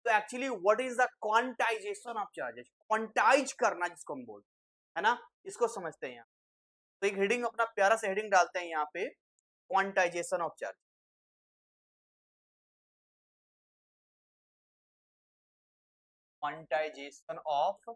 तो actually what is the quantization of charges, quantize करना जिसको हम बोलते हैं, है ना, इसको समझते हैं यहाँ। तो एक हेडिंग अपना प्यारा सा हेडिंग डालते हैं यहाँ पे, quantization of charge. Quantization of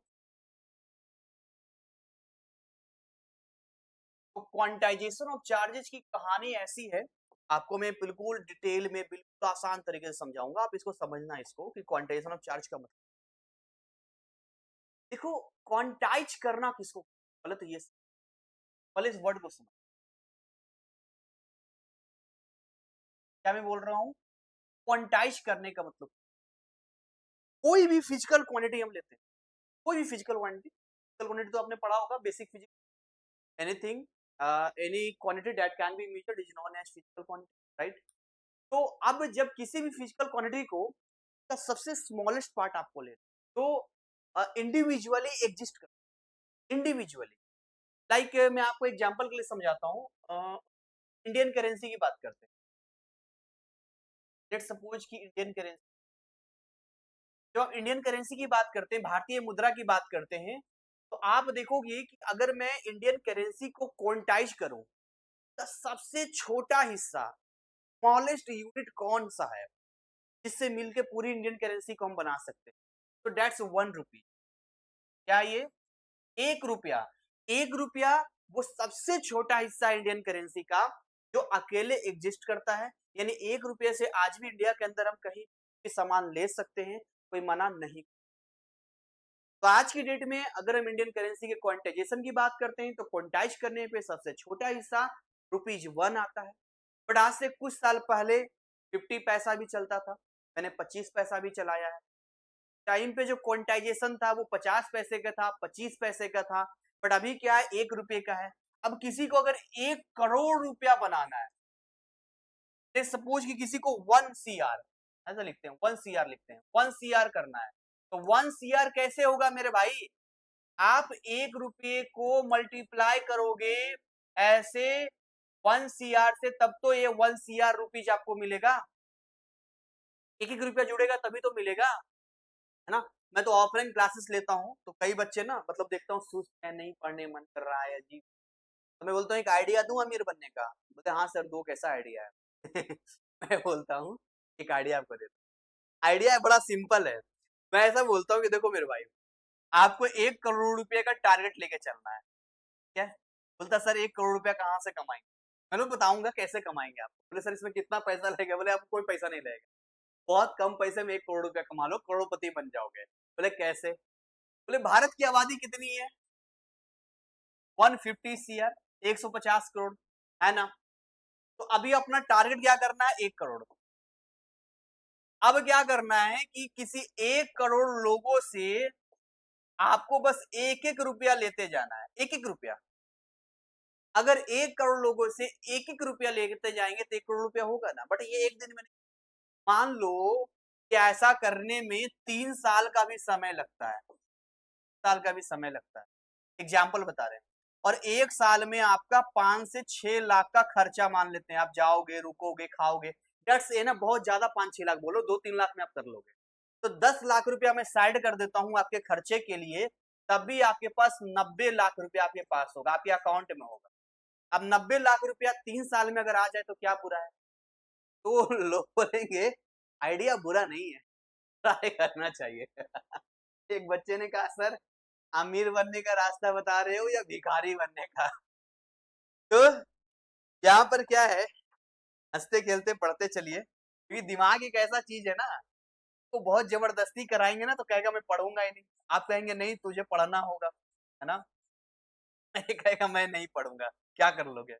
quantization of charges की कहानी ऐसी है, आपको मैं बिल्कुल डिटेल में बिल्कुल आसान तरीके से समझाऊंगा, आप इसको समझना इसको कि क्वांटाइजेशन ऑफ चार्ज का मतलब। देखो क्वांटाइज करना किसको, पहले तो ये पहले इस वर्ड को समझ, क्या मैं बोल रहा हूँ, क्वांटाइज करने का मतलब कोई भी फिजिकल क्वांटिटी हम लेते हैं, कोई भी फिजिकल क्वांटिटी तो आपने पढ़ा होगा basic physics, anything any quantity that can be measured is known as physical quantity, right. तो अब जब किसी भी फिजिकल क्वांटिटी को का सबसे स्मॉलेस्ट पार्ट आपको ले तो इंडिविजुअली एग्जिस्ट कर, इंडिविजुअली लाइक मैं आपको एग्जांपल के लिए समझाता हूँ, इंडियन करेंसी की बात करते हैं। लेट्स सपोज कि इंडियन करेंसी, जब आप इंडियन करेंसी की बात करते हैं, भारतीय मुद्रा की बात करते हैं, तो आप देखोगे कि अगर मैं इंडियन करेंसी को क्वांटाइज करूं तो सबसे छोटा हिस्सा, स्मॉलेस्ट यूनिट कौन सा है जिससे मिलकर पूरी इंडियन करेंसी को हम बना सकते हैं, तो दैट्स 1 रुपी। क्या ये 1 रुपया, 1 रुपया वो सबसे छोटा हिस्सा इंडियन करेंसी का जो अकेले एग्जिस्ट करता है, यानी 1 रुपये से आज भी इंडिया के अंदर हम कहीं भी सामान ले सकते हैं, कोई मना नहीं। तो आज की डेट में अगर हम इंडियन करेंसी के क्वांटाइजेशन की बात करते हैं तो क्वांटाइज करने पे सबसे छोटा हिस्सा ₹1 आता है। बट आज से कुछ साल पहले 50 पैसा भी चलता था, मैंने 25 पैसा भी चलाया है। टाइम पे जो क्वांटाइजेशन था वो 50 पैसे का था, 25 पैसे का था, बट अभी क्या है 1 रुपये का है। अब किसी को अगर 1 करोड़ रुपया बनाना है, सपोज कि किसी को 1 CR, ऐसा लिखते हैं 1 CR लिखते हैं, 1 CR करना है, तो 1 CR कैसे होगा मेरे भाई, आप 1 रुपये को मल्टीप्लाई करोगे ऐसे 1 CR से, तब तो ये 1 CR रुपीज आपको मिलेगा, एक एक रुपया जुड़ेगा तभी तो मिलेगा, है ना। मैं तो ऑफलाइन क्लासेस लेता हूँ, तो कई बच्चे ना मतलब देखता हूँ सुस्त है, नहीं पढ़ने मन कर रहा है अजीब, तो मैं बोलता हूँ एक आइडिया दूं अमीर बनने का, बोलते हाँ सर दो, कैसा आइडिया है मैं बोलता हूँ एक आइडिया आपको देता हूँ, आइडिया बड़ा सिंपल है। मैं ऐसा बोलता हूँ कि देखो मेरे भाई, आपको 1 करोड़ रुपए का टारगेट लेके चलना है, क्या बोलता सर 1 करोड़ रुपया कहाँ से कमाएंगे, मैं लोग बताऊंगा कैसे कमाएंगे आप, बोले सर इसमें कितना पैसा लगेगा, बोले आपको कोई पैसा नहीं लगेगा, बहुत कम पैसे में 1 करोड़ रुपया कमा लो, करोड़पति बन जाओगे। बोले कैसे, बोले भारत की आबादी कितनी है, 150 CR, 150 करोड़, है ना। तो अभी अपना टारगेट क्या करना है, 1 करोड़। अब क्या करना है कि किसी 1 करोड़ लोगों से आपको बस एक एक रुपया लेते जाना है, एक एक रुपया। अगर 1 करोड़ लोगों से एक एक रुपया लेते जाएंगे तो 1 करोड़ रुपया होगा ना, बट ये एक दिन में नहीं। मान लो कि ऐसा करने में 3 साल का भी समय लगता है, साल का भी समय लगता है, एग्जाम्पल बता रहे हैं, और 1 साल में आपका 5 से 6 लाख का खर्चा मान लेते हैं, आप जाओगे रुकोगे खाओगे, डेट्स ये ना बहुत ज्यादा 5-6 लाख बोलो, 2-3 लाख में आप कर लोगे, तो 10 लाख रुपया मैं साइड कर देता हूं आपके खर्चे के लिए, तब भी आपके पास 90 लाख रुपया आपके पास होगा, आपके अकाउंट में होगा। अब 90 लाख रुपया 3 साल में अगर आ जाए तो क्या बुरा है, तो लोग बोलेंगे आइडिया बुरा नहीं है, ट्राई करना चाहिए एक बच्चे ने कहा सर अमीर बनने का रास्ता बता रहे हो या भिखारी बनने का तो यहाँ पर क्या है, हंसते खेलते पढ़ते चलिए, क्योंकि दिमाग एक ऐसा चीज है ना, तो बहुत जबरदस्ती कराएंगे ना तो कहेगा मैं पढ़ूंगा ही नहीं, आप कहेंगे नहीं तुझे पढ़ना होगा, है ना कहेगा मैं नहीं पढ़ूंगा, क्या कर लोगे।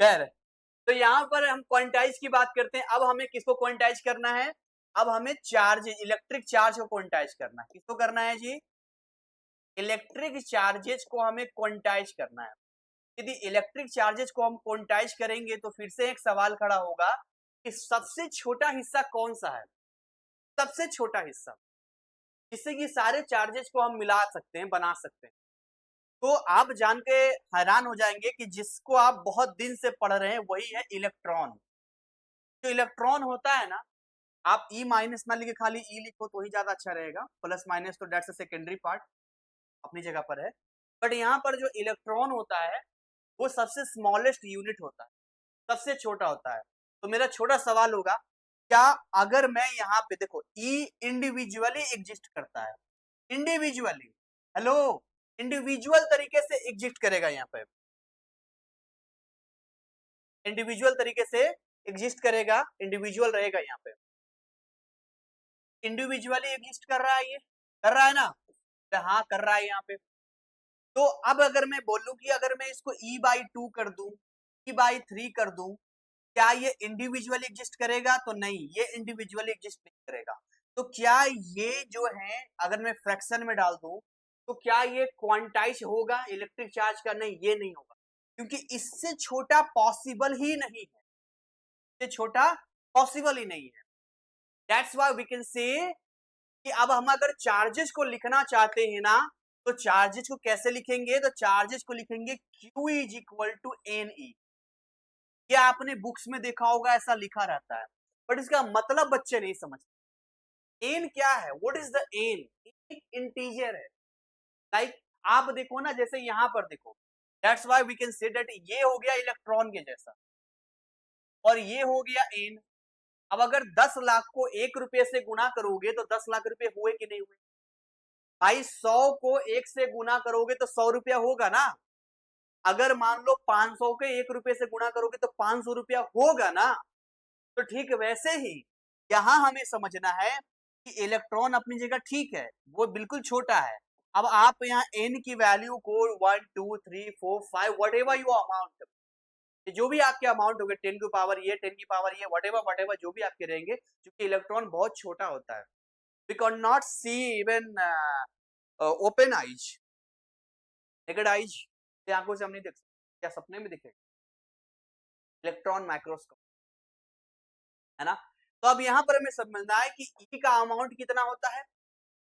खैर, तो यहाँ पर हम क्वांटाइज की बात करते हैं, अब हमें किसको क्वांटाइज करना है, अब हमें चार्ज, इलेक्ट्रिक चार्ज को क्वांटाइज करना है, किसको करना है जी, इलेक्ट्रिक चार्जेस को हमें क्वांटाइज करना है। यदि इलेक्ट्रिक चार्जेस को हम क्वांटाइज करेंगे तो फिर से एक सवाल खड़ा होगा कि सबसे छोटा हिस्सा कौन सा है, सबसे छोटा हिस्सा जिससे कि सारे चार्जेस को हम मिला सकते हैं, बना सकते हैं। तो आप जान के हैरान हो जाएंगे कि जिसको आप बहुत दिन से पढ़ रहे हैं वही है इलेक्ट्रॉन। जो इलेक्ट्रॉन होता है ना, आप ई माइनस ना लिखे खाली ई लिखो तो ही ज्यादा अच्छा रहेगा, प्लस माइनस तो डेट्स सेकेंडरी पार्ट, अपनी जगह पर है, बट यहाँ पर जो इलेक्ट्रॉन होता है वो सबसे स्मॉलेस्ट यूनिट होता है, सबसे छोटा होता है। तो मेरा छोटा सवाल होगा, क्या अगर मैं यहाँ पे देखो ई इंडिविजुअली एग्जिस्ट करता है, इंडिविजुअली, हेलो, इंडिविजुअल तरीके से एग्जिस्ट करेगा यहाँ पे, इंडिविजुअल तरीके से एग्जिस्ट करेगा, इंडिविजुअल रहेगा यहाँ पे, इंडिविजुअली एग्जिस्ट कर रहा है, ये कर रहा है ना, तो हाँ कर रहा है यहाँ पे। तो अब अगर मैं बोलूं कि अगर मैं इसको e/2 कर दूं, e/3 कर दूं, क्या ये इंडिविजुअली एग्जिस्ट करेगा? तो नहीं, ये इंडिविजुअली एग्जिस्ट नहीं करेगा। तो क्या ये जो है अगर मैं फ्रैक्शन में डाल दूं तो क्या ये क्वांटाइज होगा इलेक्ट्रिक चार्ज का? नहीं, ये नहीं होगा, क्योंकि इससे छोटा पॉसिबल ही नहीं है, इससे छोटा पॉसिबल ही नहीं है। दैट्स व्हाई वी कैन से कि अब हम अगर चार्जेस को लिखना चाहते हैं ना, तो चार्जेस को कैसे लिखेंगे? तो चार्जेस को लिखेंगे Q is equal to NE। ये आपने बुक्स में देखा होगा, ऐसा लिखा रहता है, बट इसका मतलब बच्चे नहीं समझते। एन क्या है? What is the N? एक इंटीजर है। लाइक आप देखो ना, जैसे यहां पर देखो, that's why we can say that ये हो गया इलेक्ट्रॉन के जैसा और ये हो गया एन। अब अगर 10 लाख को 1 रुपए से गुना करोगे तो 10 लाख रुपए हुए कि नहीं हुए? भाई 100 को 1 से गुना करोगे तो 100 रुपया होगा ना। अगर मान लो 500 के 1 रुपए से गुना करोगे तो 500 रुपया होगा ना। तो ठीक वैसे ही यहां हमें समझना है कि इलेक्ट्रॉन अपनी जगह ठीक है, वो बिल्कुल छोटा है। अब आप यहाँ n की वैल्यू को 1 2 3 4 5 वट एवर यू अमाउंट, जो भी आपके अमाउंट होंगे, 10 की पावर ये, 10 की पावर ये, वट एवर जो भी आपके रहेंगे, क्योंकि इलेक्ट्रॉन बहुत छोटा होता है। We can not see even open eyes, naked eyes आंखों से हम नहीं देख सकते, क्या सपने में दिखेगा? इलेक्ट्रॉन माइक्रोस्कोप, है ना। तो अब यहाँ पर हमें समझना है कि E का अमाउंट कितना होता है।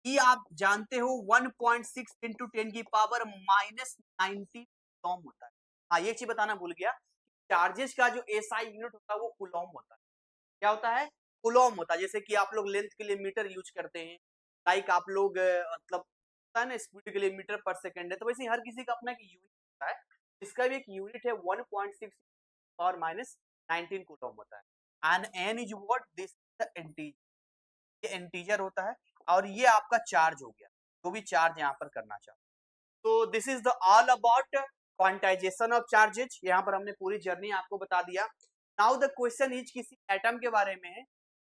E आप जानते हो 1.6 इंटू 10 की पावर -90 कूलॉम होता है। हाँ, ये चीज बताना भूल गया, चार्जेस का जो SI यूनिट होता है वो कूलॉम होता है। क्या होता है? कूलॉम होता है। जैसे कि आप लोग लेंथ के लिए मीटर यूज करते हैं, लाइक आप लोग मतलब होता है ना स्पीड के लिए मीटर पर सेकेंड है, तो वैसे हर किसी का अपना एक यूनिट होता है। इसका भी एक यूनिट है 1.6 और -19 कूलॉम होता है। And n is what? This the integer, ये इंटीजर होता है। और ये आपका चार्ज हो गया, जो भी चार्ज यहाँ पर करना चाहो। तो this is the all about quantization of charges. यहाँ पर हमने पूरी जर्नी आपको बता दिया। नाउ द क्वेश्चन इज, किसी एटम के बारे में है,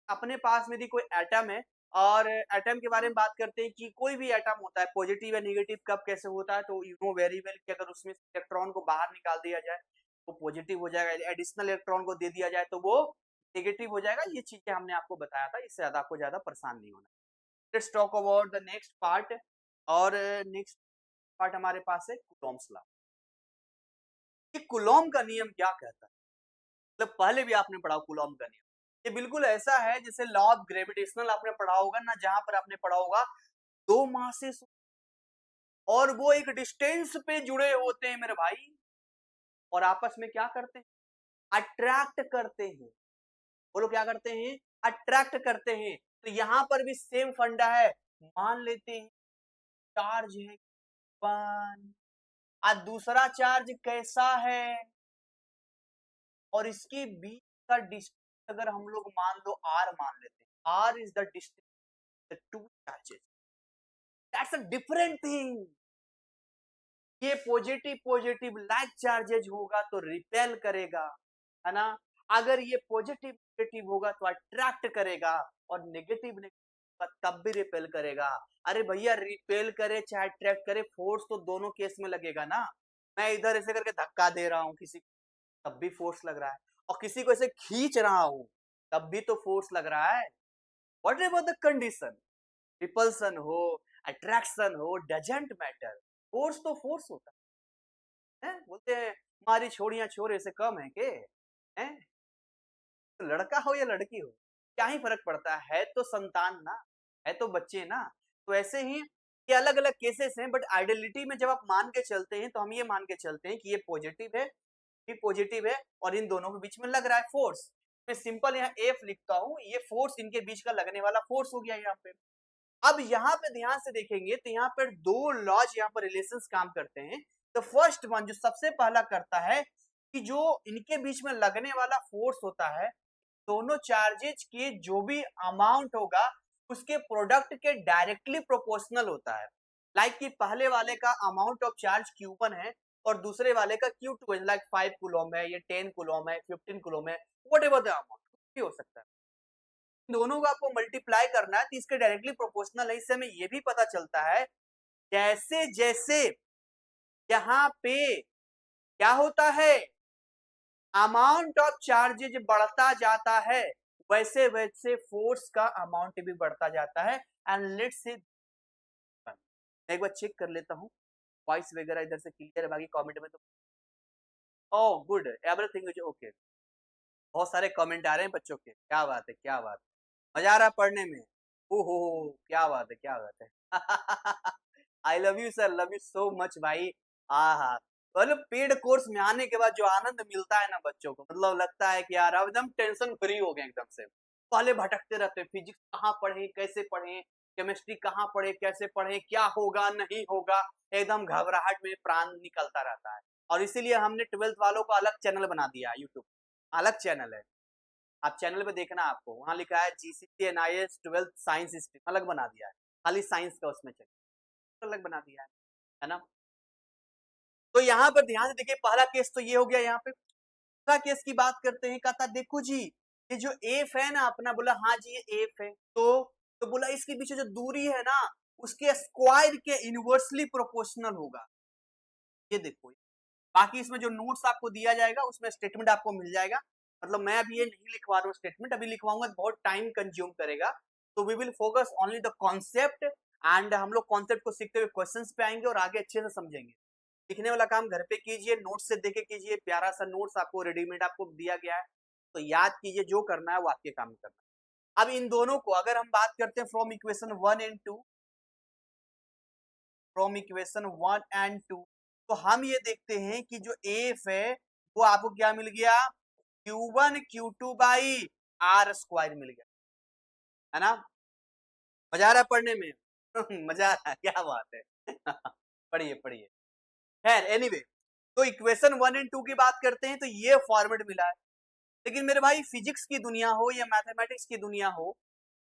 अपने पास में यदि कोई एटम है और एटम के बारे में बात करते हैं कि कोई भी एटम होता है पॉजिटिव या नेगेटिव कब कैसे होता है, तो यू नो वेरी वेल कि अगर उसमें इलेक्ट्रॉन को बाहर निकाल दिया जाए तो पॉजिटिव हो जाएगा, एडिशनल इलेक्ट्रॉन को दे दिया जाए तो वो नेगेटिव हो जाएगा। ये चीजें हमने आपको बताया था, इससे ज्यादा आपको ज्यादा परेशान नहीं होना। Let's talk about the next part. और नेक्स्ट पार्ट हमारे पास है कूलॉम्स लॉ। ये कूलॉम का नियम क्या कहता है? मतलब पहले भी आपने पढ़ा कूलॉम का नियम। ये बिल्कुल ऐसा है जैसे लॉ ऑफ ग्रेविटेशनल आपने पढ़ा होगा ना, जहां पर आपने पढ़ा होगा दो मासेस और वो एक डिस्टेंस पे जुड़े होते हैं मेरे भाई, और आपस में क्या करते हैं? अट्रैक्ट करते हैं। बोलो क्या करते हैं? अट्रैक्ट करते हैं। तो यहां पर भी सेम फंडा है। मान लेते हैं चार्ज है 1 और दूसरा चार्ज कैसा है, और इसके बीच का डिस्टेंस अगर हम लोग मान लो r मान लेते हैं, r is the distance the two charges, that's a different thing. ये पॉजिटिव पॉजिटिव लाइक चार्जेज होगा तो रिपेल करेगा, है ना। अगर ये पॉजिटिव नेगेटिव होगा तो अट्रैक्ट करेगा, और नेगेटिव नेगेटिव तब भी रिपेल करेगा। अरे भैया, रिपेल करे चाहे अट्रैक्ट करे, फोर्स तो दोनों केस में लगेगा ना। मैं इधर ऐसे करके धक्का दे रहा हूँ किसी, तब भी फोर्स लग रहा है, और किसी को ऐसे खींच रहा हूँ तब भी तो फोर्स लग रहा है। What ever the condition, repulsion हो, अट्रैक्शन हो, डजंट मैटर, फोर्स तो फोर्स होता है। बोलते हैं हमारी छोड़ियां छोरे से कम है के, हैं? तो लड़का हो या लड़की हो, क्या ही फर्क पड़ता है तो संतान ना, है तो बच्चे ना। तो ऐसे ही ये अलग अलग केसेस हैं, बट आइडियलिटी में जब आप मान के चलते हैं तो हम ये मान के चलते हैं कि ये पॉजिटिव है, भी पॉजिटिव है, और इन दोनों के बीच में लग रहा है फोर्स। मैं सिंपल यहाँ एफ लिखता हूँ, ये फोर्स इनके बीच का लगने वाला फोर्स हो गया यहाँ पे। अब यहाँ पे ध्यान से देखेंगे तो यहाँ पर दो लॉज यहाँ पर रिलेशंस काम करते हैं। तो फर्स्ट वन जो सबसे पहला करता है कि जो इनके बीच में लगने वाला फोर्स होता है, दोनों चार्जेज के जो भी अमाउंट होगा उसके प्रोडक्ट के डायरेक्टली प्रोपोर्शनल होता है। लाइक कि पहले वाले का अमाउंट ऑफ चार्ज Q1 है, और दूसरे वाले का Q2 है, लाइक 5 कूलम है, ये 10 कूलम है, 15 कूलम है, व्हाटएवर द अमाउंट, कुछ भी हो सकता है। दोनों को आपको मल्टीप्लाई करना है तो इसके डायरेक्टली प्रोपोर्शनल है। इससे हमें ये भी पता चलता है जैसे जैसे यहाँ पे क्या होता है, अमाउंट ऑफ चार्जेज बढ़ता जाता है, वैसे वैसे फोर्स का अमाउंट भी बढ़ता जाता है। एंड लेट्स से एक बार चेक कर लेता हूँ वॉइस वगैरह इधर से क्लियर है, बाकी कमेंट में तो oh good everything is okay. बहुत सारे कमेंट आ रहे हैं बच्चों के, क्या बात है क्या बात है, मजा आ रहा है पढ़ने में। ओहो क्या बात है क्या बात है। I love you sir, love you so much भाई। हाँ हाँ, मतलब पेड कोर्स में आने के बाद जो आनंद मिलता है ना बच्चों को, मतलब लगता है कि यार अब एकदम टेंशन फ्री हो गए एकदम से। पहले भटकते रहते हैं, फिजिक्स कहाँ पढ़े कैसे पढ़े, केमिस्ट्री कहाँ पढ़े कैसे पढ़े, क्या होगा नहीं होगा, एकदम घबराहट में प्राण निकलता रहता है। और इसीलिए हमने 12th वालों को अलग चैनल बना दिया, यूट्यूब अलग चैनल है, आप चैनल पे देखना, आपको वहां लिखा है GCC NIS 12th science stream, अलग बना दिया है, खाली साइंस का उसमें चैनल अलग बना दिया है ना। तो यहाँ पर ध्यान से देखिए, पहला केस तो ये हो गया। यहाँ पे दूसरा केस की बात करते हैं, कहता देखो जी ये जो एफ है ना अपना, बोला हाँ जी ये एफ है, तो बोला इसके पीछे जो दूरी है ना उसके स्क्वायर के इनवर्सली प्रोपोर्शनल होगा। ये देखो, बाकी इसमें जो नोट्स आपको दिया जाएगा उसमें स्टेटमेंट आपको मिल जाएगा। मतलब मैं अभी ये नहीं लिखवा रहा हूँ स्टेटमेंट, अभी लिखवाऊंगा तो बहुत टाइम कंज्यूम करेगा। तो we will focus only the concept, and हम लोग कॉन्सेप्ट को सीखते हुए क्वेश्चंस पे आएंगे और आगे अच्छे से समझेंगे। लिखने वाला काम घर पे कीजिए, नोट्स से देखे कीजिए, प्यारा सा नोट्स आपको रेडीमेड आपको दिया गया है, तो याद कीजिए, जो करना है वो आपके काम करना है। अब इन दोनों को अगर हम बात करते हैं from equation 1 and 2, from equation 1 and 2, तो हम ये देखते हैं कि जो एफ है वो आपको क्या मिल गया, Q1 Q2 by R square मिल गया, है ना। मजा आ रहा है पढ़ने में। मजा आ रहा है, क्या बात है। पढ़िए पढ़िए। खैर एनीवे, तो इक्वेशन 1 एंड 2 की बात करते हैं तो ये फॉर्मेट मिला है। लेकिन मेरे भाई फिजिक्स की दुनिया हो या मैथमेटिक्स की दुनिया हो,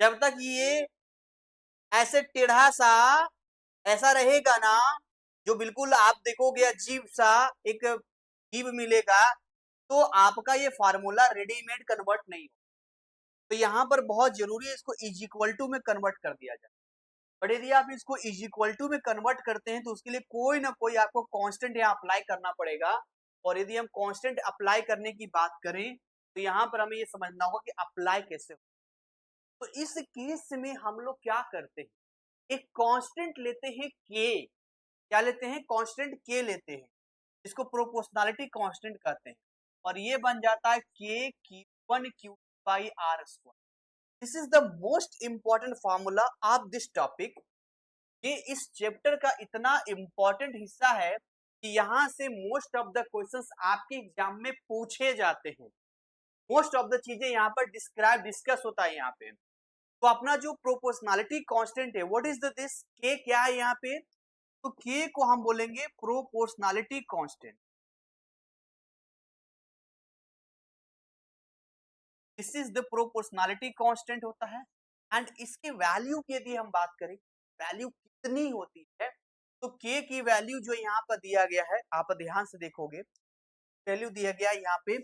जब तक ये ऐसे टेढ़ा सा ऐसा रहेगा ना, जो बिल्कुल आप देखोगे अजीब सा एक जीव मिलेगा, तो आपका ये फार्मूला रेडीमेड कन्वर्ट नहीं हो। तो यहाँ पर बहुत जरूरी है इसको इज इक्वल टू में कन्वर्ट कर दिया जाए। बट यदि आप इसको इज इक्वल टू में कन्वर्ट करते हैं तो उसके लिए कोई ना कोई आपको कांस्टेंट यहाँ अप्लाई करना पड़ेगा। और यदि हम कांस्टेंट अप्लाई करने की बात करें तो यहाँ पर हमें ये समझना होगा कि अप्लाई कैसे हो। तो इस केस में हम लोग क्या करते हैं, एक कांस्टेंट लेते हैं के, क्या लेते हैं, कांस्टेंट के लेते हैं, इसको प्रोपोर्शनैलिटी कांस्टेंट कहते हैं, और ये बन जाता है के Q1 Q by R square. This is the most important formula of this topic. ये इस चैप्टर का इतना इंपॉर्टेंट हिस्सा है कि यहाँ से मोस्ट ऑफ द क्वेश्चंस आपके एग्जाम में पूछे जाते हैं। मोस्ट ऑफ द चीजें यहाँ पर डिस्क्राइब डिस्कस होता है यहाँ पे। तो अपना जो प्रोपोर्शनैलिटी कांस्टेंट है, व्हाट इज द दिस के, क्या है यहाँ पे, तो के को हम बोलेंगे proportionality constant. This is the proportionality constant होता है। एंड इसके वैल्यू की यदि हम बात करें, वैल्यू कितनी होती है, तो के की वैल्यू जो यहाँ पर दिया गया है, आप ध्यान से देखोगे, वैल्यू दिया गया है यहाँ पे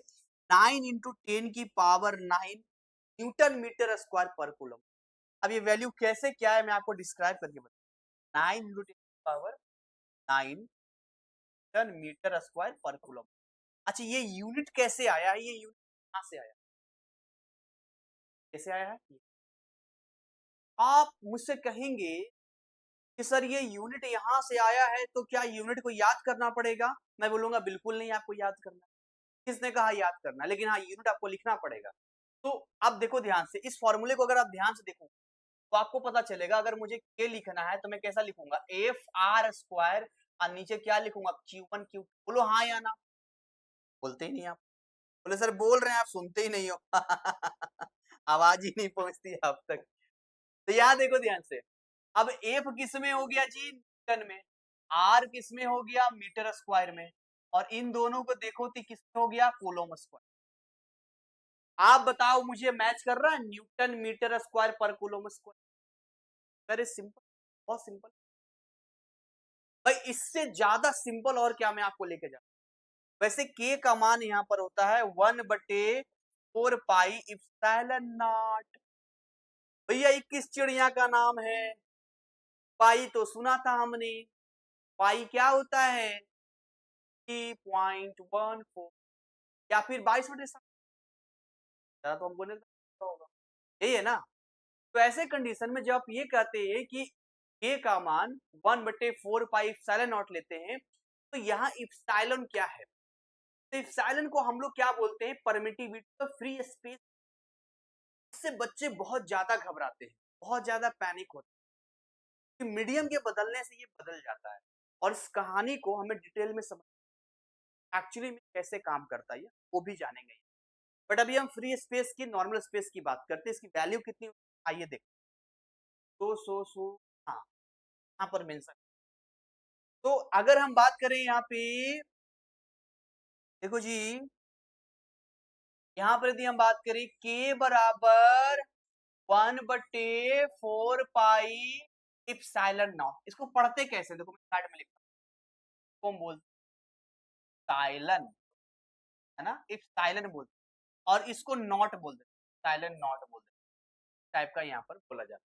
9 इंटू 10 की पावर 9 न्यूटन मीटर स्क्वायर पर कूलम। अब ये वैल्यू कैसे क्या है मैं आपको डिस्क्राइब करके बता, 9 इंटू 10 की पावर 9 न्यूटन मीटर स्क्वायर पर कूलम। अच्छा ये यूनिट कैसे आया है, ये यूनिट कहाँ से आया, कैसे आया है। आप मुझसे कहेंगे कि सर ये यूनिट यहाँ से आया है तो क्या यूनिट को याद करना पड़ेगा, मैं बोलूंगा बिल्कुल नहीं आपको याद करना, किसने कहा याद करना, लेकिन हाँ यूनिट आपको लिखना पड़ेगा। तो अब देखो ध्यान से, इस फॉर्मूले को अगर आप ध्यान से देखो तो आपको पता चलेगा, अगर मुझे के लिखना है तो मैं कैसा लिखूंगा, एफ आर स्क्वायर, और नीचे क्या लिखूंगा, Q1 Q। बोलो हाँ या ना, बोलते ही नहीं आप, बोले सर बोल रहे हैं आप सुनते ही नहीं हो। आवाज ही नहीं पहुंचती आप तक। तो यहाँ देखो ध्यान से, अब एफ किस में हो गया जी, न्यूटन में, आर किस में हो गया, मीटर स्क्वायर में, और इन दोनों को देखो तो किस में हो गया, कूलम स्क्वायर। आप बताओ मुझे मैच कर रहा है, न्यूटन मीटर स्क्वायर पर कूलम स्क्वायर। वेरी सिंपल, बहुत सिंपल। भाई इससे ज्यादा सिंपल और क्या मैं आपको लेके जाऊं। वैसे के का मान यहाँ पर होता है 1/4 पाई इप्सिलॉन नॉट। भैया 21 चिड़िया का नाम है। पाई तो सुना था हमने। पाई क्या होता है? 3.14 या फिर 22/7 तो हमको नहीं पता होगा। यही है ना। तो ऐसे कंडीशन में जब आप ये कहते हैं कि के का मान 1/4 पाई इप्सिलॉन नॉट लेते हैं, तो यहाँ इप्सिलॉन क्या है? तो इप्सिलॉन को हम लोग क्या बोलते हैं? परमिटिविटी तो फ्री स्पेस। इससे बच्चे बहुत ज्यादा घबराते हैं, बहुत ज्यादा पैनिक होते हैं कि मीडियम के बदलने से ये बदल जाता है। और इस कहानी को हमें डिटेल में समझ एक्चुअली में कैसे काम करता है वो भी जानेंगे। बट अभी हम फ्री स्पेस की, नॉर्मल स्पेस की बात करते हैं। इसकी वैल्यू कितनी होती है आइए देखते हैं। सो हाँ, यहाँ पर मेंशन। तो अगर हम बात करें यहाँ पे, देखो जी, यहाँ पर यदि हम बात करें के बराबर 1/4 पाई इप्सिलॉन नॉट, इसको पढ़ते कैसे? देखो मैं स्लाइड में लिखता हूँ। हम बोलते साइलन, है ना, इप्सिलॉन बोलते और इसको नॉट बोलते, साइलन नॉट बोलते टाइप का यहाँ पर बोला जाता है।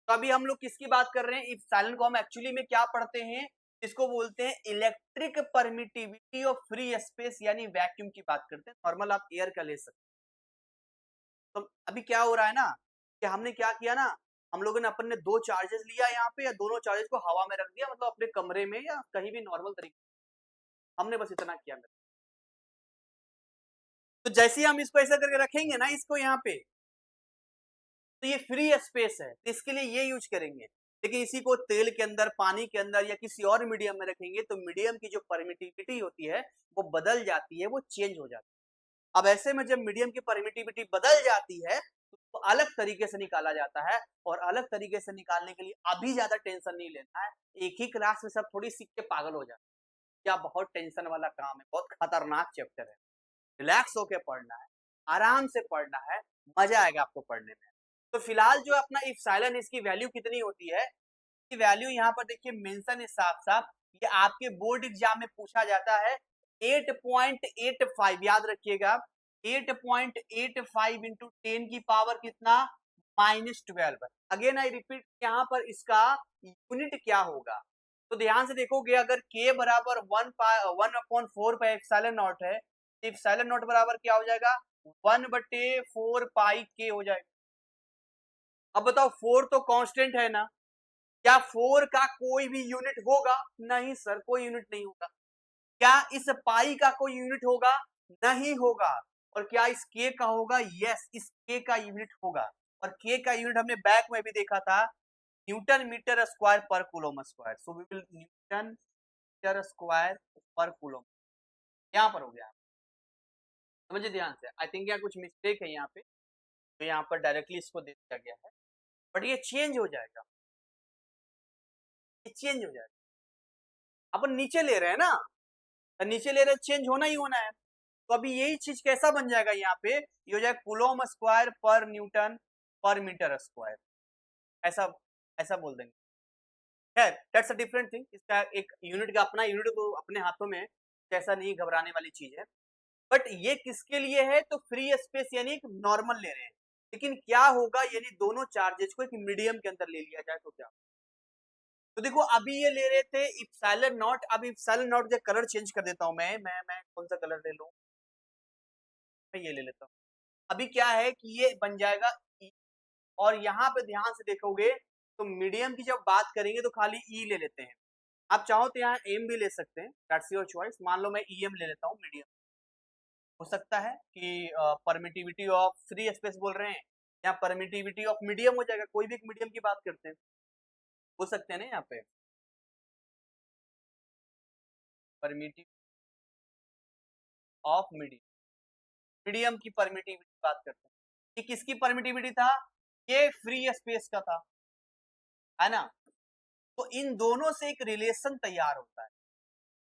तो अभी हम लोग किसकी बात कर रहे हैं? इप्सिलॉन को हम एक्चुअली में क्या पढ़ते हैं? इसको बोलते हैं electric permittivity of free space, यानी वैक्यूम की बात करते हैं। नॉर्मल आप एयर का ले सकते हैं। तो अभी क्या हो रहा है ना कि हमने क्या किया ना, हम लोगों ने अपन ने दो चार्जेस लिया यहाँ पे, या दोनों चार्जेस को हवा में रख दिया, मतलब अपने कमरे में या कहीं भी नॉर्मल तरीके, हमने बस इतना किया। तो जैसे ही हम इसको ऐसा करके रखेंगे ना, इसको यहाँ पे, तो ये फ्री स्पेस है, तो इसके लिए ये यूज करेंगे। लेकिन इसी को तेल के अंदर, पानी के अंदर या किसी और मीडियम में रखेंगे तो मीडियम की जो परमिटिविटी होती है वो बदल जाती है, वो चेंज हो जाती है। अब ऐसे में जब मीडियम की परमिटिविटी बदल जाती है तो अलग तरीके से निकाला जाता है। और अलग तरीके से निकालने के लिए अभी ज्यादा टेंशन नहीं लेना है। एक ही क्लास में सब थोड़ी सीख के पागल हो जाए, क्या बहुत टेंशन वाला काम है, बहुत खतरनाक चैप्टर है। रिलैक्स होके पढ़ना है, आराम से पढ़ना है, मजा आएगा आपको पढ़ने में। तो फिलहाल जो अपना इप्सिलॉन, इसकी वैल्यू कितनी होती है? इसकी वैल्यू यहाँ पर देखिए मेंशन है साफ साफ, ये आपके बोर्ड एग्जाम में पूछा जाता है। 8.85 याद रखिएगा, 8.85 इंटू 10 की पावर कितना? -12। अगेन आई रिपीट, यहाँ पर इसका यूनिट क्या होगा? तो ध्यान से देखोगे, अगर k बराबर 1/4 पाई एप्सिलॉन नॉट है, एप्सिलॉन नॉट बराबर क्या हो जाएगा? 1/4 पाई k हो जाएगा। अब बताओ 4 तो कांस्टेंट है ना, क्या 4 का कोई भी यूनिट होगा? नहीं सर, कोई यूनिट नहीं होगा। क्या इस पाई का कोई यूनिट होगा? नहीं होगा। और क्या इस k का होगा? यस, इस k का यूनिट होगा। और k का यूनिट हमने बैक में भी देखा था, न्यूटन मीटर स्क्वायर पर coulomb square. So we will newton metre square पर कूलम। यहाँ पर हो गया, समझिए ध्यान से। आई थिंक यहाँ कुछ मिस्टेक है यहाँ पे, तो यहाँ पर डायरेक्टली इसको दे दिया गया है, बट ये चेंज हो जाएगा, ये चेंज हो जाएगा। अपन नीचे ले रहे हैं ना, तो नीचे ले रहे, चेंज होना ही होना है। तो अभी यही चीज कैसा बन जाएगा यहाँ पे? ये हो जाएगा कूलम स्क्वायर पर न्यूटन पर मीटर स्क्वायर, ऐसा ऐसा बोल देंगे। खैर दैट्स अ डिफरेंट थिंग, इसका एक यूनिट का अपना यूनिट तो अपने हाथों में, ऐसा नहीं घबराने वाली चीज है। बट ये किसके लिए है? तो फ्री स्पेस यानी एक नॉर्मल ले रहे हैं। लेकिन क्या होगा यदि दोनों चार्जेस को एक मीडियम के अंदर ले लिया जाए तो क्या? तो देखो अभी ये ले रहे थे इप्सिलॉन नॉट, अब इप्सिलॉन नॉट का कलर चेंज कर देता हूं मैं कौन सा कलर ले लूं? मैं ये ले लेता हूं। अभी क्या है कि ये बन जाएगा E, और यहाँ पे ध्यान से देखोगे तो मीडियम की जब बात करेंगे तो खाली ई ले लेते हैं। आप चाहो तो यहाँ एम भी ले सकते हैं, दैट्स योर चॉइस। मान लो मैं ई एम ले लेता हूँ, मीडियम। हो सकता है कि परमिटिविटी ऑफ फ्री स्पेस बोल रहे हैं, या परमिटिविटी ऑफ मीडियम हो जाएगा, कोई भी एक मीडियम की बात करते हैं, हो सकते हैं ना यहाँ पे। परमिटिव ऑफ मीडियम, मीडियम की परमिटिविटी बात करते हैं। ये किसकी परमिटिविटी था? ये फ्री स्पेस का था, है ना। तो इन दोनों से एक रिलेशन तैयार होता है,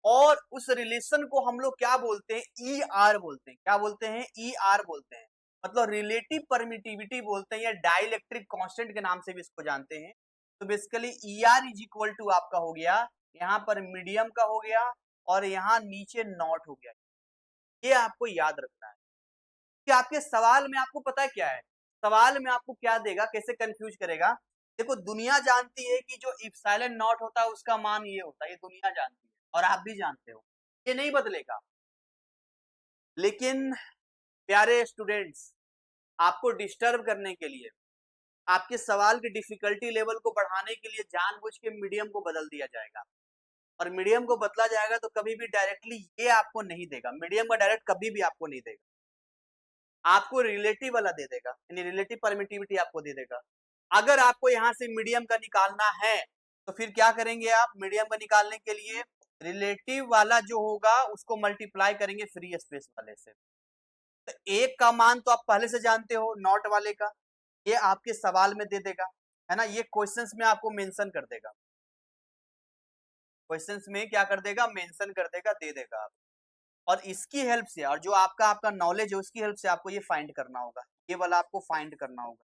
और उस रिलेशन को हम लोग क्या बोलते हैं? ई आर बोलते हैं। क्या बोलते हैं? ई आर बोलते हैं, मतलब रिलेटिव परमिटिविटी बोलते हैं, या डाइलेक्ट्रिक कांस्टेंट के नाम से भी इसको जानते हैं। तो basically E R is equal to आपका हो गया यहाँ पर मीडियम का हो गया और यहाँ नीचे नॉट हो गया। ये आपको याद रखना है कि आपके सवाल में आपको पता है क्या है, सवाल में आपको क्या देगा, कैसे कंफ्यूज करेगा। देखो दुनिया जानती है कि जो इप्सिलॉन नॉट होता है उसका मान ये होता है, ये दुनिया जानती है और आप भी जानते हो, ये नहीं बदलेगा। लेकिन प्यारे स्टूडेंट्स, आपको डिस्टर्ब करने के लिए, आपके सवाल की डिफिकल्टी लेवल को बढ़ाने के लिए जानबूझ के मीडियम को बदल दिया जाएगा और मीडियम को बदला जाएगा तो कभी भी डायरेक्टली ये आपको नहीं देगा, मीडियम का डायरेक्ट कभी भी आपको नहीं देगा, आपको रिलेटिव वाला दे देगा, यानी रिलेटिव परमिटिविटी आपको दे देगा। अगर आपको यहाँ से मीडियम का निकालना है तो फिर क्या करेंगे आप, मीडियम का निकालने के लिए रिलेटिव वाला जो होगा उसको मल्टीप्लाई करेंगे फ्री स्पेस वाले से। तो एक का मान तो आप पहले से जानते हो नॉट वाले का, ये आपके सवाल में दे देगा, है ना, ये क्वेश्चंस में आपको मेंशन कर देगा, क्वेश्चंस में क्या कर देगा, मेंशन कर देगा, दे देगा आप। और इसकी हेल्प से और जो आपका आपका नॉलेज है उसकी हेल्प से आपको ये फाइंड करना होगा, ये वाला आपको फाइंड करना होगा।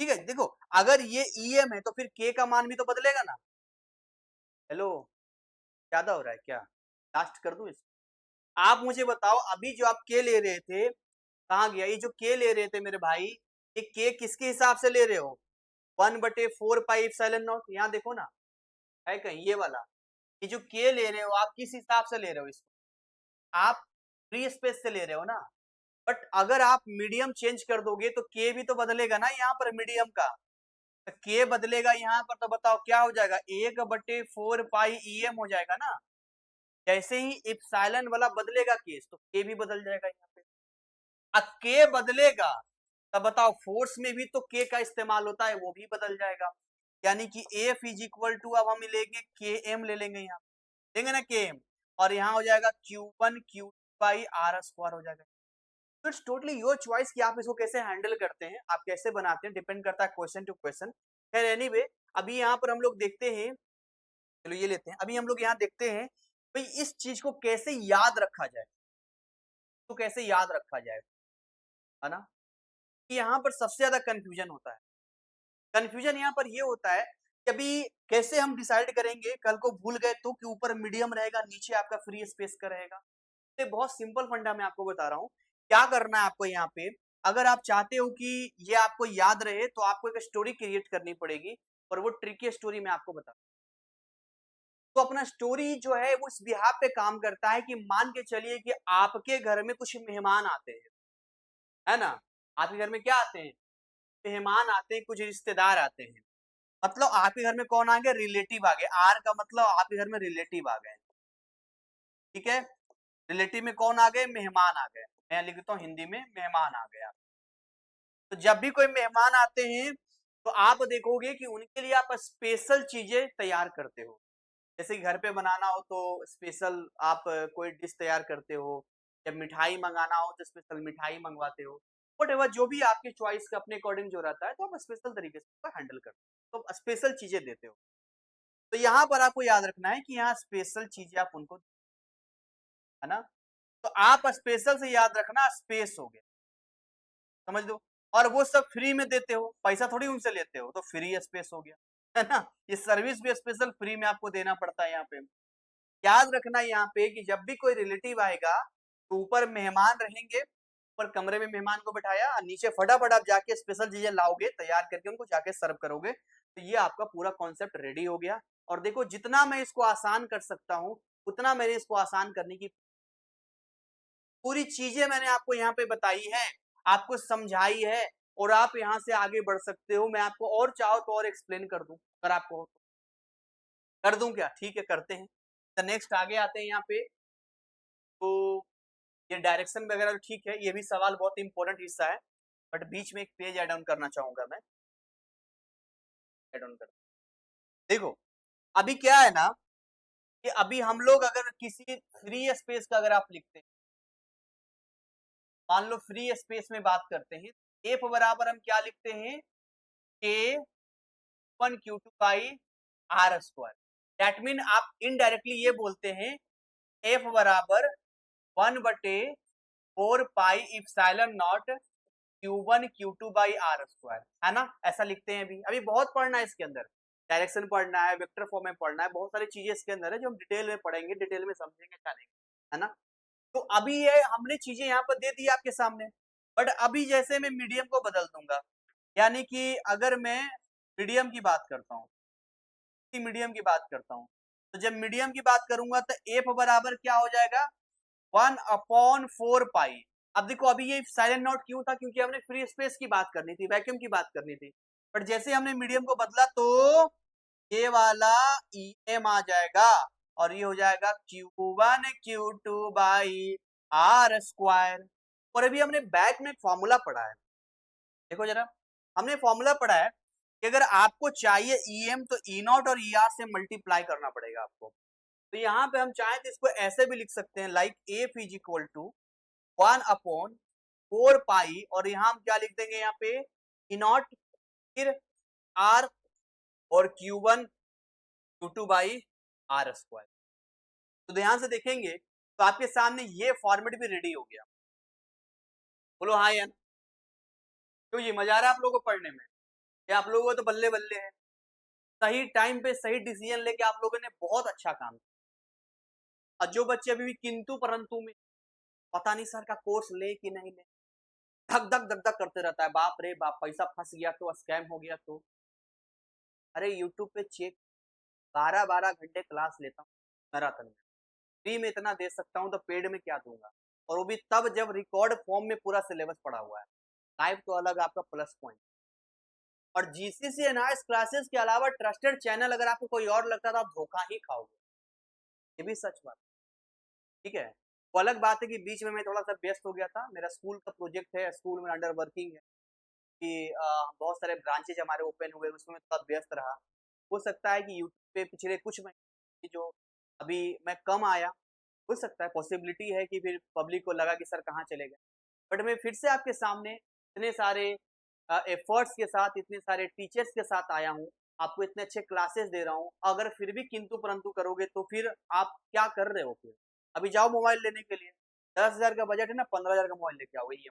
ठीक है, देखो अगर ये ईएम है तो फिर के का मान भी तो बदलेगा ना। हेलो, ज्यादा हो रहा है क्या, लास्ट कर दूं इसको? आप मुझे बताओ अभी जो आप के ले रहे थे कहाँ गया, ये जो के ले रहे थे मेरे भाई, ये के किसके हिसाब से ले रहे हो, 1/4 पाई एप्सिलॉन नॉट, यहाँ देखो ना है कहीं ये वाला, ये जो के ले रहे हो आप किस हिसाब से ले रहे हो इसको, आप फ्री स्पेस से ले रहे हो ना। बट अगर आप मीडियम चेंज कर दोगे तो के भी तो बदलेगा ना, यहाँ पर मीडियम का तो के बदलेगा यहाँ पर, तो बताओ क्या हो जाएगा, 1/4 पाई EM हो जाएगा ना। जैसे ही इप्सिलॉन वाला बदलेगा केस तो के भी बदल जाएगा यहाँ पे। अब के बदलेगा तब बताओ फोर्स में भी तो के का इस्तेमाल होता है, वो भी बदल जाएगा। यानी कि एफ इज इक्वल टू, अब हम लेंगे के एम ले लेंगे, यहाँ लेंगे ना के एम, और यहाँ हो जाएगा Q1 Q2/r² हो जाएगा। तो इट्स टोटली योर चॉइस कि आप इसको कैसे हैंडल करते हैं, आप कैसे बनाते हैं, डिपेंड करता है क्वेश्चन टू क्वेश्चन। खैर एनीवे, अभी यहाँ पर हम लोग देखते हैं, चलो ये लेते हैं, अभी हम लोग यहाँ देखते हैं भाई इस चीज को कैसे याद रखा जाए, तो कैसे याद रखा जाए, है ना। कि यहाँ पर सबसे ज्यादा कंफ्यूजन होता है, कंफ्यूजन यहाँ पर ये होता है कि अभी कैसे हम डिसाइड करेंगे, कल को भूल गए तो कि ऊपर मीडियम रहेगा नीचे आपका फ्री स्पेस का रहेगा। तो बहुत सिंपल फंडा मैं आपको बता रहा हूँ, क्या करना है आपको यहाँ पे, अगर आप चाहते हो कि ये आपको याद रहे तो आपको एक स्टोरी क्रिएट करनी पड़ेगी, और वो ट्रिकी स्टोरी मैं आपको बता। तो अपना स्टोरी जो है वो इस बिहाफ पे काम करता है कि मान के चलिए कि आपके घर में कुछ मेहमान आते हैं, है ना, आपके घर में क्या आते हैं, मेहमान आते हैं, कुछ रिश्तेदार आते हैं, मतलब आपके घर में कौन आ गया, रिलेटिव आ गए, आर का मतलब आपके घर में रिलेटिव आ गए, ठीक है, रिलेटिव में कौन आ गए, मेहमान आ गए, मैं लिखता हूँ हिंदी में मेहमान आ गया। तो जब भी कोई मेहमान आते हैं तो आप देखोगे कि उनके लिए आप स्पेशल चीजें तैयार करते हो, जैसे घर पे बनाना हो तो स्पेशल आप कोई डिश तैयार करते हो, जब मिठाई मंगाना हो तो स्पेशल मिठाई मंगवाते हो, वट जो भी आपके चॉइस का अपने अकॉर्डिंग जो रहता है तो आप स्पेशल तरीके से उसको हैंडल करते हो, तो स्पेशल चीजें देते हो। तो यहाँ पर आपको याद रखना है कि यहाँ स्पेशल चीजें आप उनको, है ना, तो आप स्पेशल से याद रखना, स्पेस हो गया, समझ लो, और वो सब फ्री में देते हो, पैसा थोड़ी उनसे लेते हो, तो फ्री स्पेस हो गया, है ना, ये सर्विस भी स्पेशल फ्री में आपको देना पड़ता है। यहाँ पे याद रखना यहाँ पे कि जब भी कोई रिलेटिव आएगा तो ऊपर मेहमान रहेंगे, ऊपर कमरे में मेहमान को बिठाया, नीचे फटाफट आप जाके स्पेशल चीजें लाओगे तैयार करके उनको जाके सर्व करोगे, तो ये आपका पूरा कॉन्सेप्ट रेडी हो गया। और देखो जितना मैं इसको आसान कर सकता हूँ उतना मैंने इसको आसान करने की पूरी चीजें मैंने आपको यहाँ पे बताई है, आपको समझाई है, और आप यहाँ से आगे बढ़ सकते हो। मैं आपको और चाहो तो और एक्सप्लेन कर दूं, अगर आपको हो तो कर दूं क्या, ठीक है करते हैं। तो नेक्स्ट आगे आते हैं यहाँ पे, तो ये डायरेक्शन वगैरह तो ठीक है, ये भी सवाल बहुत इंपॉर्टेंट हिस्सा है, बट बीच में एक पेज ऐड ऑन करना चाहूंगा मैं, ऐड ऑन कर, देखो अभी क्या है ना कि अभी हम लोग अगर किसी फ्री स्पेस का अगर आप लिखते हैं, मान लो फ्री स्पेस में बात करते हैं, एफ बराबर हम क्या लिखते हैं, K1Q2/r², दैट मीन आप इनडायरेक्टली ये बोलते हैं एफ बराबर 1/4 pi epsilon naught Q1 Q2 by R square, है ना, ऐसा लिखते हैं। अभी बहुत पढ़ना है इसके अंदर, डायरेक्शन पढ़ना है, वेक्टर फॉर्म में पढ़ना है, बहुत सारी चीजें इसके अंदर है जो हम डिटेल में पढ़ेंगे, डिटेल में समझेंगे, जानेंगे, है ना। तो अभी ये हमने चीजें यहाँ पर दे दी आपके सामने, बट अभी जैसे मैं मीडियम को बदल दूंगा, यानी कि अगर मैं मीडियम की बात करता हूँ, मीडियम की बात करता हूँ, तो जब मीडियम की बात करूंगा तो एफ बराबर क्या हो जाएगा, 1/4 पाई। अब देखो अभी ये साइलेंट नोट क्यों था, क्योंकि हमने फ्री स्पेस की बात करनी थी, वैक्यूम की बात करनी थी, बट जैसे हमने मीडियम को बदला तो ये वाला em आ जाएगा और ये हो जाएगा Q1 Q2 by R square. और अभी हमने बैक में फॉर्मूला पढ़ा है, देखो जरा, हमने फॉर्मूला पढ़ा है कि अगर आपको चाहिए em तो ई नॉट और er से मल्टीप्लाई करना पड़ेगा आपको। तो यहाँ पे हम चाहें तो इसको ऐसे भी लिख सकते हैं, like F is equal to 1/4 pi, और यहाँ हम क्या लिख देंगे, यहाँ पे ई नॉट, फिर आर, और Q1 Q2 by R square. तो ध्यान से देखेंगे तो आपके सामने ये फॉर्मेट भी रेडी हो गया। बोलो हाँ या, तो ये मजा आ रहा है आप लोगों को पढ़ने में, या आप लोगों को तो बल्ले बल्ले है, सही टाइम पे सही डिसीजन लेके आप लोगों ने बहुत अच्छा काम किया। और जो बच्चे अभी भी किंतु परंतु में पता नहीं सर का कोर्स ले कि नहीं ले, धक धक धक धक करते रहता है, बाप रे बाप पैसा फंस गया तो, स्कैम हो गया तो। अरे यूट्यूब पे चेक, 12-12 घंटे क्लास लेता हूँ मैराथन में, फ्री में इतना दे सकता हूँ तो पेड में क्या दूंगा, और वो भी तब जब रिकॉर्ड फॉर्म में पूरा सिलेबस पड़ा हुआ है। लाइव तो अलग आपका प्लस पॉइंट। और जीसीसी एनआईएस क्लासेस के अलावा ट्रस्टेड चैनल अगर आपको कोई और लगता तो आप धोखा ही खाओगे, ये भी सच बात, ठीक है। वो अलग बात है कि बीच में मैं थोड़ा सा व्यस्त हो गया था, मेरा स्कूल का प्रोजेक्ट है, स्कूल में अंडर वर्किंग है कि बहुत सारे ब्रांचेज हमारे ओपन हुए, उसमें थोड़ा व्यस्त रहा। हो सकता है कि यूट्यूब पे पिछले कुछ महीने जो अभी मैं कम आया, हो सकता है, पॉसिबिलिटी है कि फिर पब्लिक को लगा कि सर कहाँ चले गए, बट मैं फिर से आपके सामने इतने सारे एफर्ट्स के साथ, इतने सारे टीचर्स के साथ आया हूँ, आपको इतने अच्छे क्लासेस दे रहा हूँ। अगर फिर भी किंतु परंतु करोगे तो फिर आप क्या कर रहे हो, फिर अभी जाओ मोबाइल लेने के लिए, 10,000 का बजट है ना, 15,000 का मोबाइल लेके आओ, ये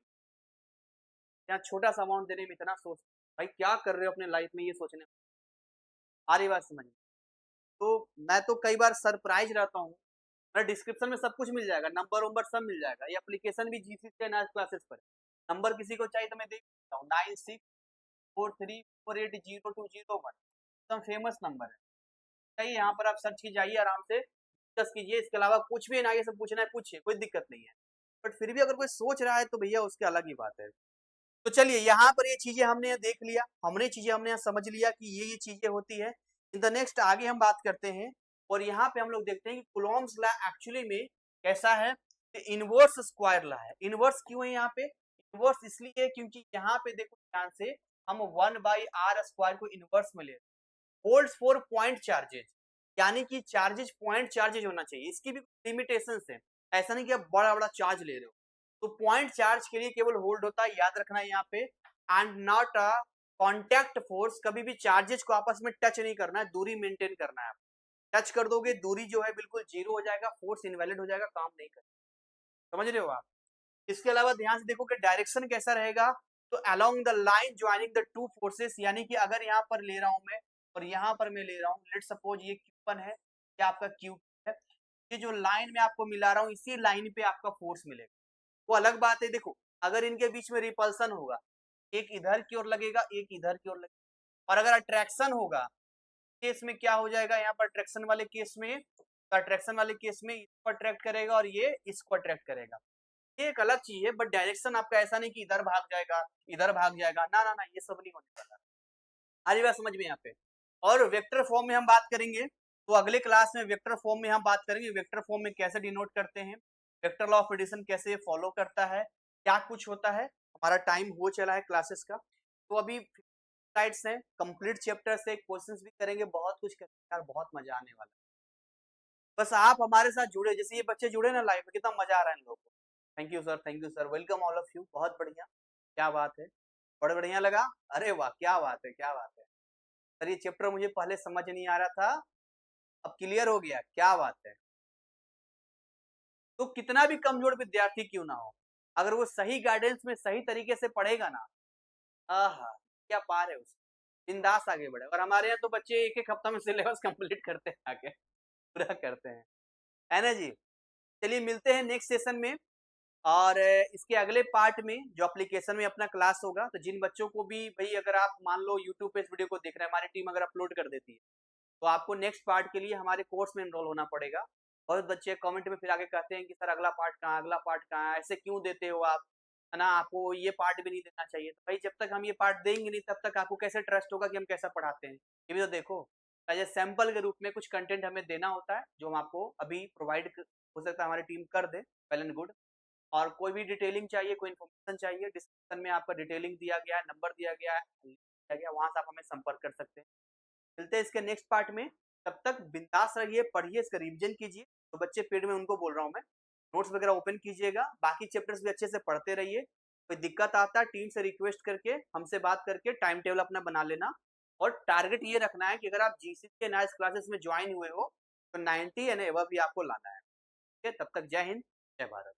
यहाँ छोटा सा अमाउंट देने में इतना सोच, भाई क्या कर रहे हो अपने लाइफ में, ये सोचने, आ रही बात समझ। तो मैं तो कई बार सरप्राइज रहता हूँ, मेरे डिस्क्रिप्शन में सब कुछ मिल जाएगा, नंबर वंबर सब मिल जाएगा, ये एप्लीकेशन भी जीसीसी एनआईएस क्लासेस पर है। नंबर किसी को चाहिए तो मैं दे सकता हूँ, 9643480201, एकदम फेमस नंबर है, चाहिए यहाँ पर आप सर्च की जाइए, आराम से डिस्कस कीजिए। इसके अलावा कुछ भी एनआईएस से पूछना है पूछिए, कोई दिक्कत नहीं है, बट फिर भी अगर कोई सोच रहा है तो भैया उसकी अलग ही बात है। तो चलिए यहाँ पर ये चीजें हमने यहाँ देख लिया, हमने यहाँ समझ लिया कि ये चीजें होती है। इन द नेक्स्ट आगे हम बात करते हैं, और यहाँ पे हम लोग देखते हैं कि कुलॉम्स लॉ एक्चुअली में कैसा है, इनवर्स स्क्वायर लॉ है। इनवर्स क्यों है यहाँ पे, इनवर्स इसलिए क्योंकि यहाँ पे देखो ध्यान से, हम 1/r² को इनवर्स में ले रहे हैं, होल्ड्स फॉर पॉइंट चार्जेज, यानी कि चार्जेज पॉइंट चार्जेज होना चाहिए, इसकी भी लिमिटेशंस है, ऐसा नहीं कि आप बड़ा बड़ा चार्ज ले रहे हो। तो पॉइंट चार्ज के लिए केवल होल्ड होता है, याद रखना है यहाँ पे, and not a contact force, कभी भी चार्जेस को आपस में टच नहीं करना है, दूरी मेंटेन करना है। टच कर दोगे दूरी जो है बिल्कुल जीरो हो जाएगा, फोर्स इनवैलिड हो जाएगा, काम नहीं करेगा, समझ रहे हो आप। इसके अलावा ध्यान से देखो कि डायरेक्शन कैसा रहेगा, तो along the line joining the two forces, यानी कि अगर यहाँ पर ले रहा हूं मैं और यहाँ पर मैं ले रहा हूँ, लेट सपोज ये Q1 है, या आपका Q है, ये जो लाइन में आपको मिला रहा हूँ, इसी लाइन पे आपका फोर्स मिलेगा। वो अलग बात है, देखो अगर इनके बीच में रिपल्सन होगा, एक इधर की ओर लगेगा, एक इधर की ओर लगेगा, और अगर अट्रैक्शन होगा, केस में क्या हो जाएगा, यहाँ पर अट्रैक्शन वाले केस में, अट्रैक्शन वाले केस में इसको अट्रैक्ट करेगा और ये इसको अट्रैक्ट करेगा, ये एक अलग चीज है। बट डायरेक्शन आपका ऐसा नहीं कि इधर भाग जाएगा इधर भाग जाएगा, ना ना ना, ये सब नहीं होने वाला। आ रही बात समझ में यहाँ पे। और वेक्टर फॉर्म में हम बात करेंगे, तो अगले क्लास में वेक्टर फॉर्म में हम बात करेंगे, वेक्टर फॉर्म में कैसे डिनोट करते हैं, वेक्टर लॉ ऑफ एडिशन कैसे फॉलो करता है, क्या कुछ होता है। हमारा टाइम हो चला है क्लासेस का, तो अभी स्लाइड्स हैं, कंप्लीट चैप्टर से क्वेश्चंस भी करेंगे, बहुत कुछ करेंगे यार, बहुत मजा आने वाला है। बस आप हमारे साथ जुड़े, जैसे ये बच्चे जुड़े ना लाइव में, कितना मजा आ रहा है इन लोगों को। Thank you sir, thank you sir, welcome all of you, बहुत बढ़िया, क्या बात है, बड़ा बढ़िया लगा, अरे वाह क्या बात है, क्या बात है सर, ये चैप्टर मुझे पहले समझ नहीं आ रहा था, अब क्लियर हो गया, क्या बात है। तो कितना भी कमजोर विद्यार्थी क्यों ना हो, अगर वो सही गाइडेंस में सही तरीके से पढ़ेगा ना, आहा! क्या पार है उसका, बिंदास आगे बढ़े। और हमारे यहाँ तो बच्चे 1-1 हफ्ता में सिलेबस कंप्लीट करते हैं आके, पूरा करते हैं। है ना जी? चलिए मिलते हैं नेक्स्ट सेशन में और इसके अगले पार्ट में जो एप्लीकेशन में अपना क्लास होगा, तो जिन बच्चों को भी भई अगर आप मान लो यूट्यूब पे इस वीडियो को देख रहे हैं, हमारी टीम अगर अपलोड कर देती है, तो आपको नेक्स्ट पार्ट के लिए हमारे कोर्स में एनरोल होना पड़ेगा। बहुत बच्चे कमेंट में फिर आके कहते हैं कि सर अगला पार्ट कहाँ है? अगला पार्ट कहाँ है? ऐसे क्यों देते हो आप? है ना? आपको ये पार्ट भी नहीं देना चाहिए। तो भाई जब तक हम ये पार्ट देंगे नहीं तब तक आपको कैसे ट्रस्ट होगा कि हम कैसा पढ़ाते हैं? ये भी तो देखो। एज़ अ सैंपल के रूप में कुछ कंटेंट हमें देना होता है, जो हम आपको अभी प्रोवाइड क हो सकता है हमारी टीम कर दे, वेल एंड गुड। और कोई भी डिटेलिंग चाहिए, कोई इन्फॉर्मेशन चाहिए, डिस्क्रिप्शन में आपका डिटेलिंग दिया गया है, नंबर दिया गया है, लिंक दिया गया है, वहाँ से आप हमें संपर्क कर सकते हैं। मिलते हैं इसके नेक्स्ट पार्ट में, तब तक बिंदास रहिए, पढ़िए, इसका रिवीजन कीजिए। तो बच्चे पेड में उनको बोल रहा हूँ मैं, नोट्स वगैरह ओपन कीजिएगा, बाकी चैप्टर्स भी अच्छे से पढ़ते रहिए। कोई दिक्कत आता है टीम से रिक्वेस्ट करके, हमसे बात करके टाइम टेबल अपना बना लेना और टारगेट ये रखना है कि अगर आप जीसीसी के नाइस क्लासेस में ज्वाइन हुए हो, तो 90 एंड अबव ही आपको लाना है। ठीक है? तब तक जय हिंद, जय भारत।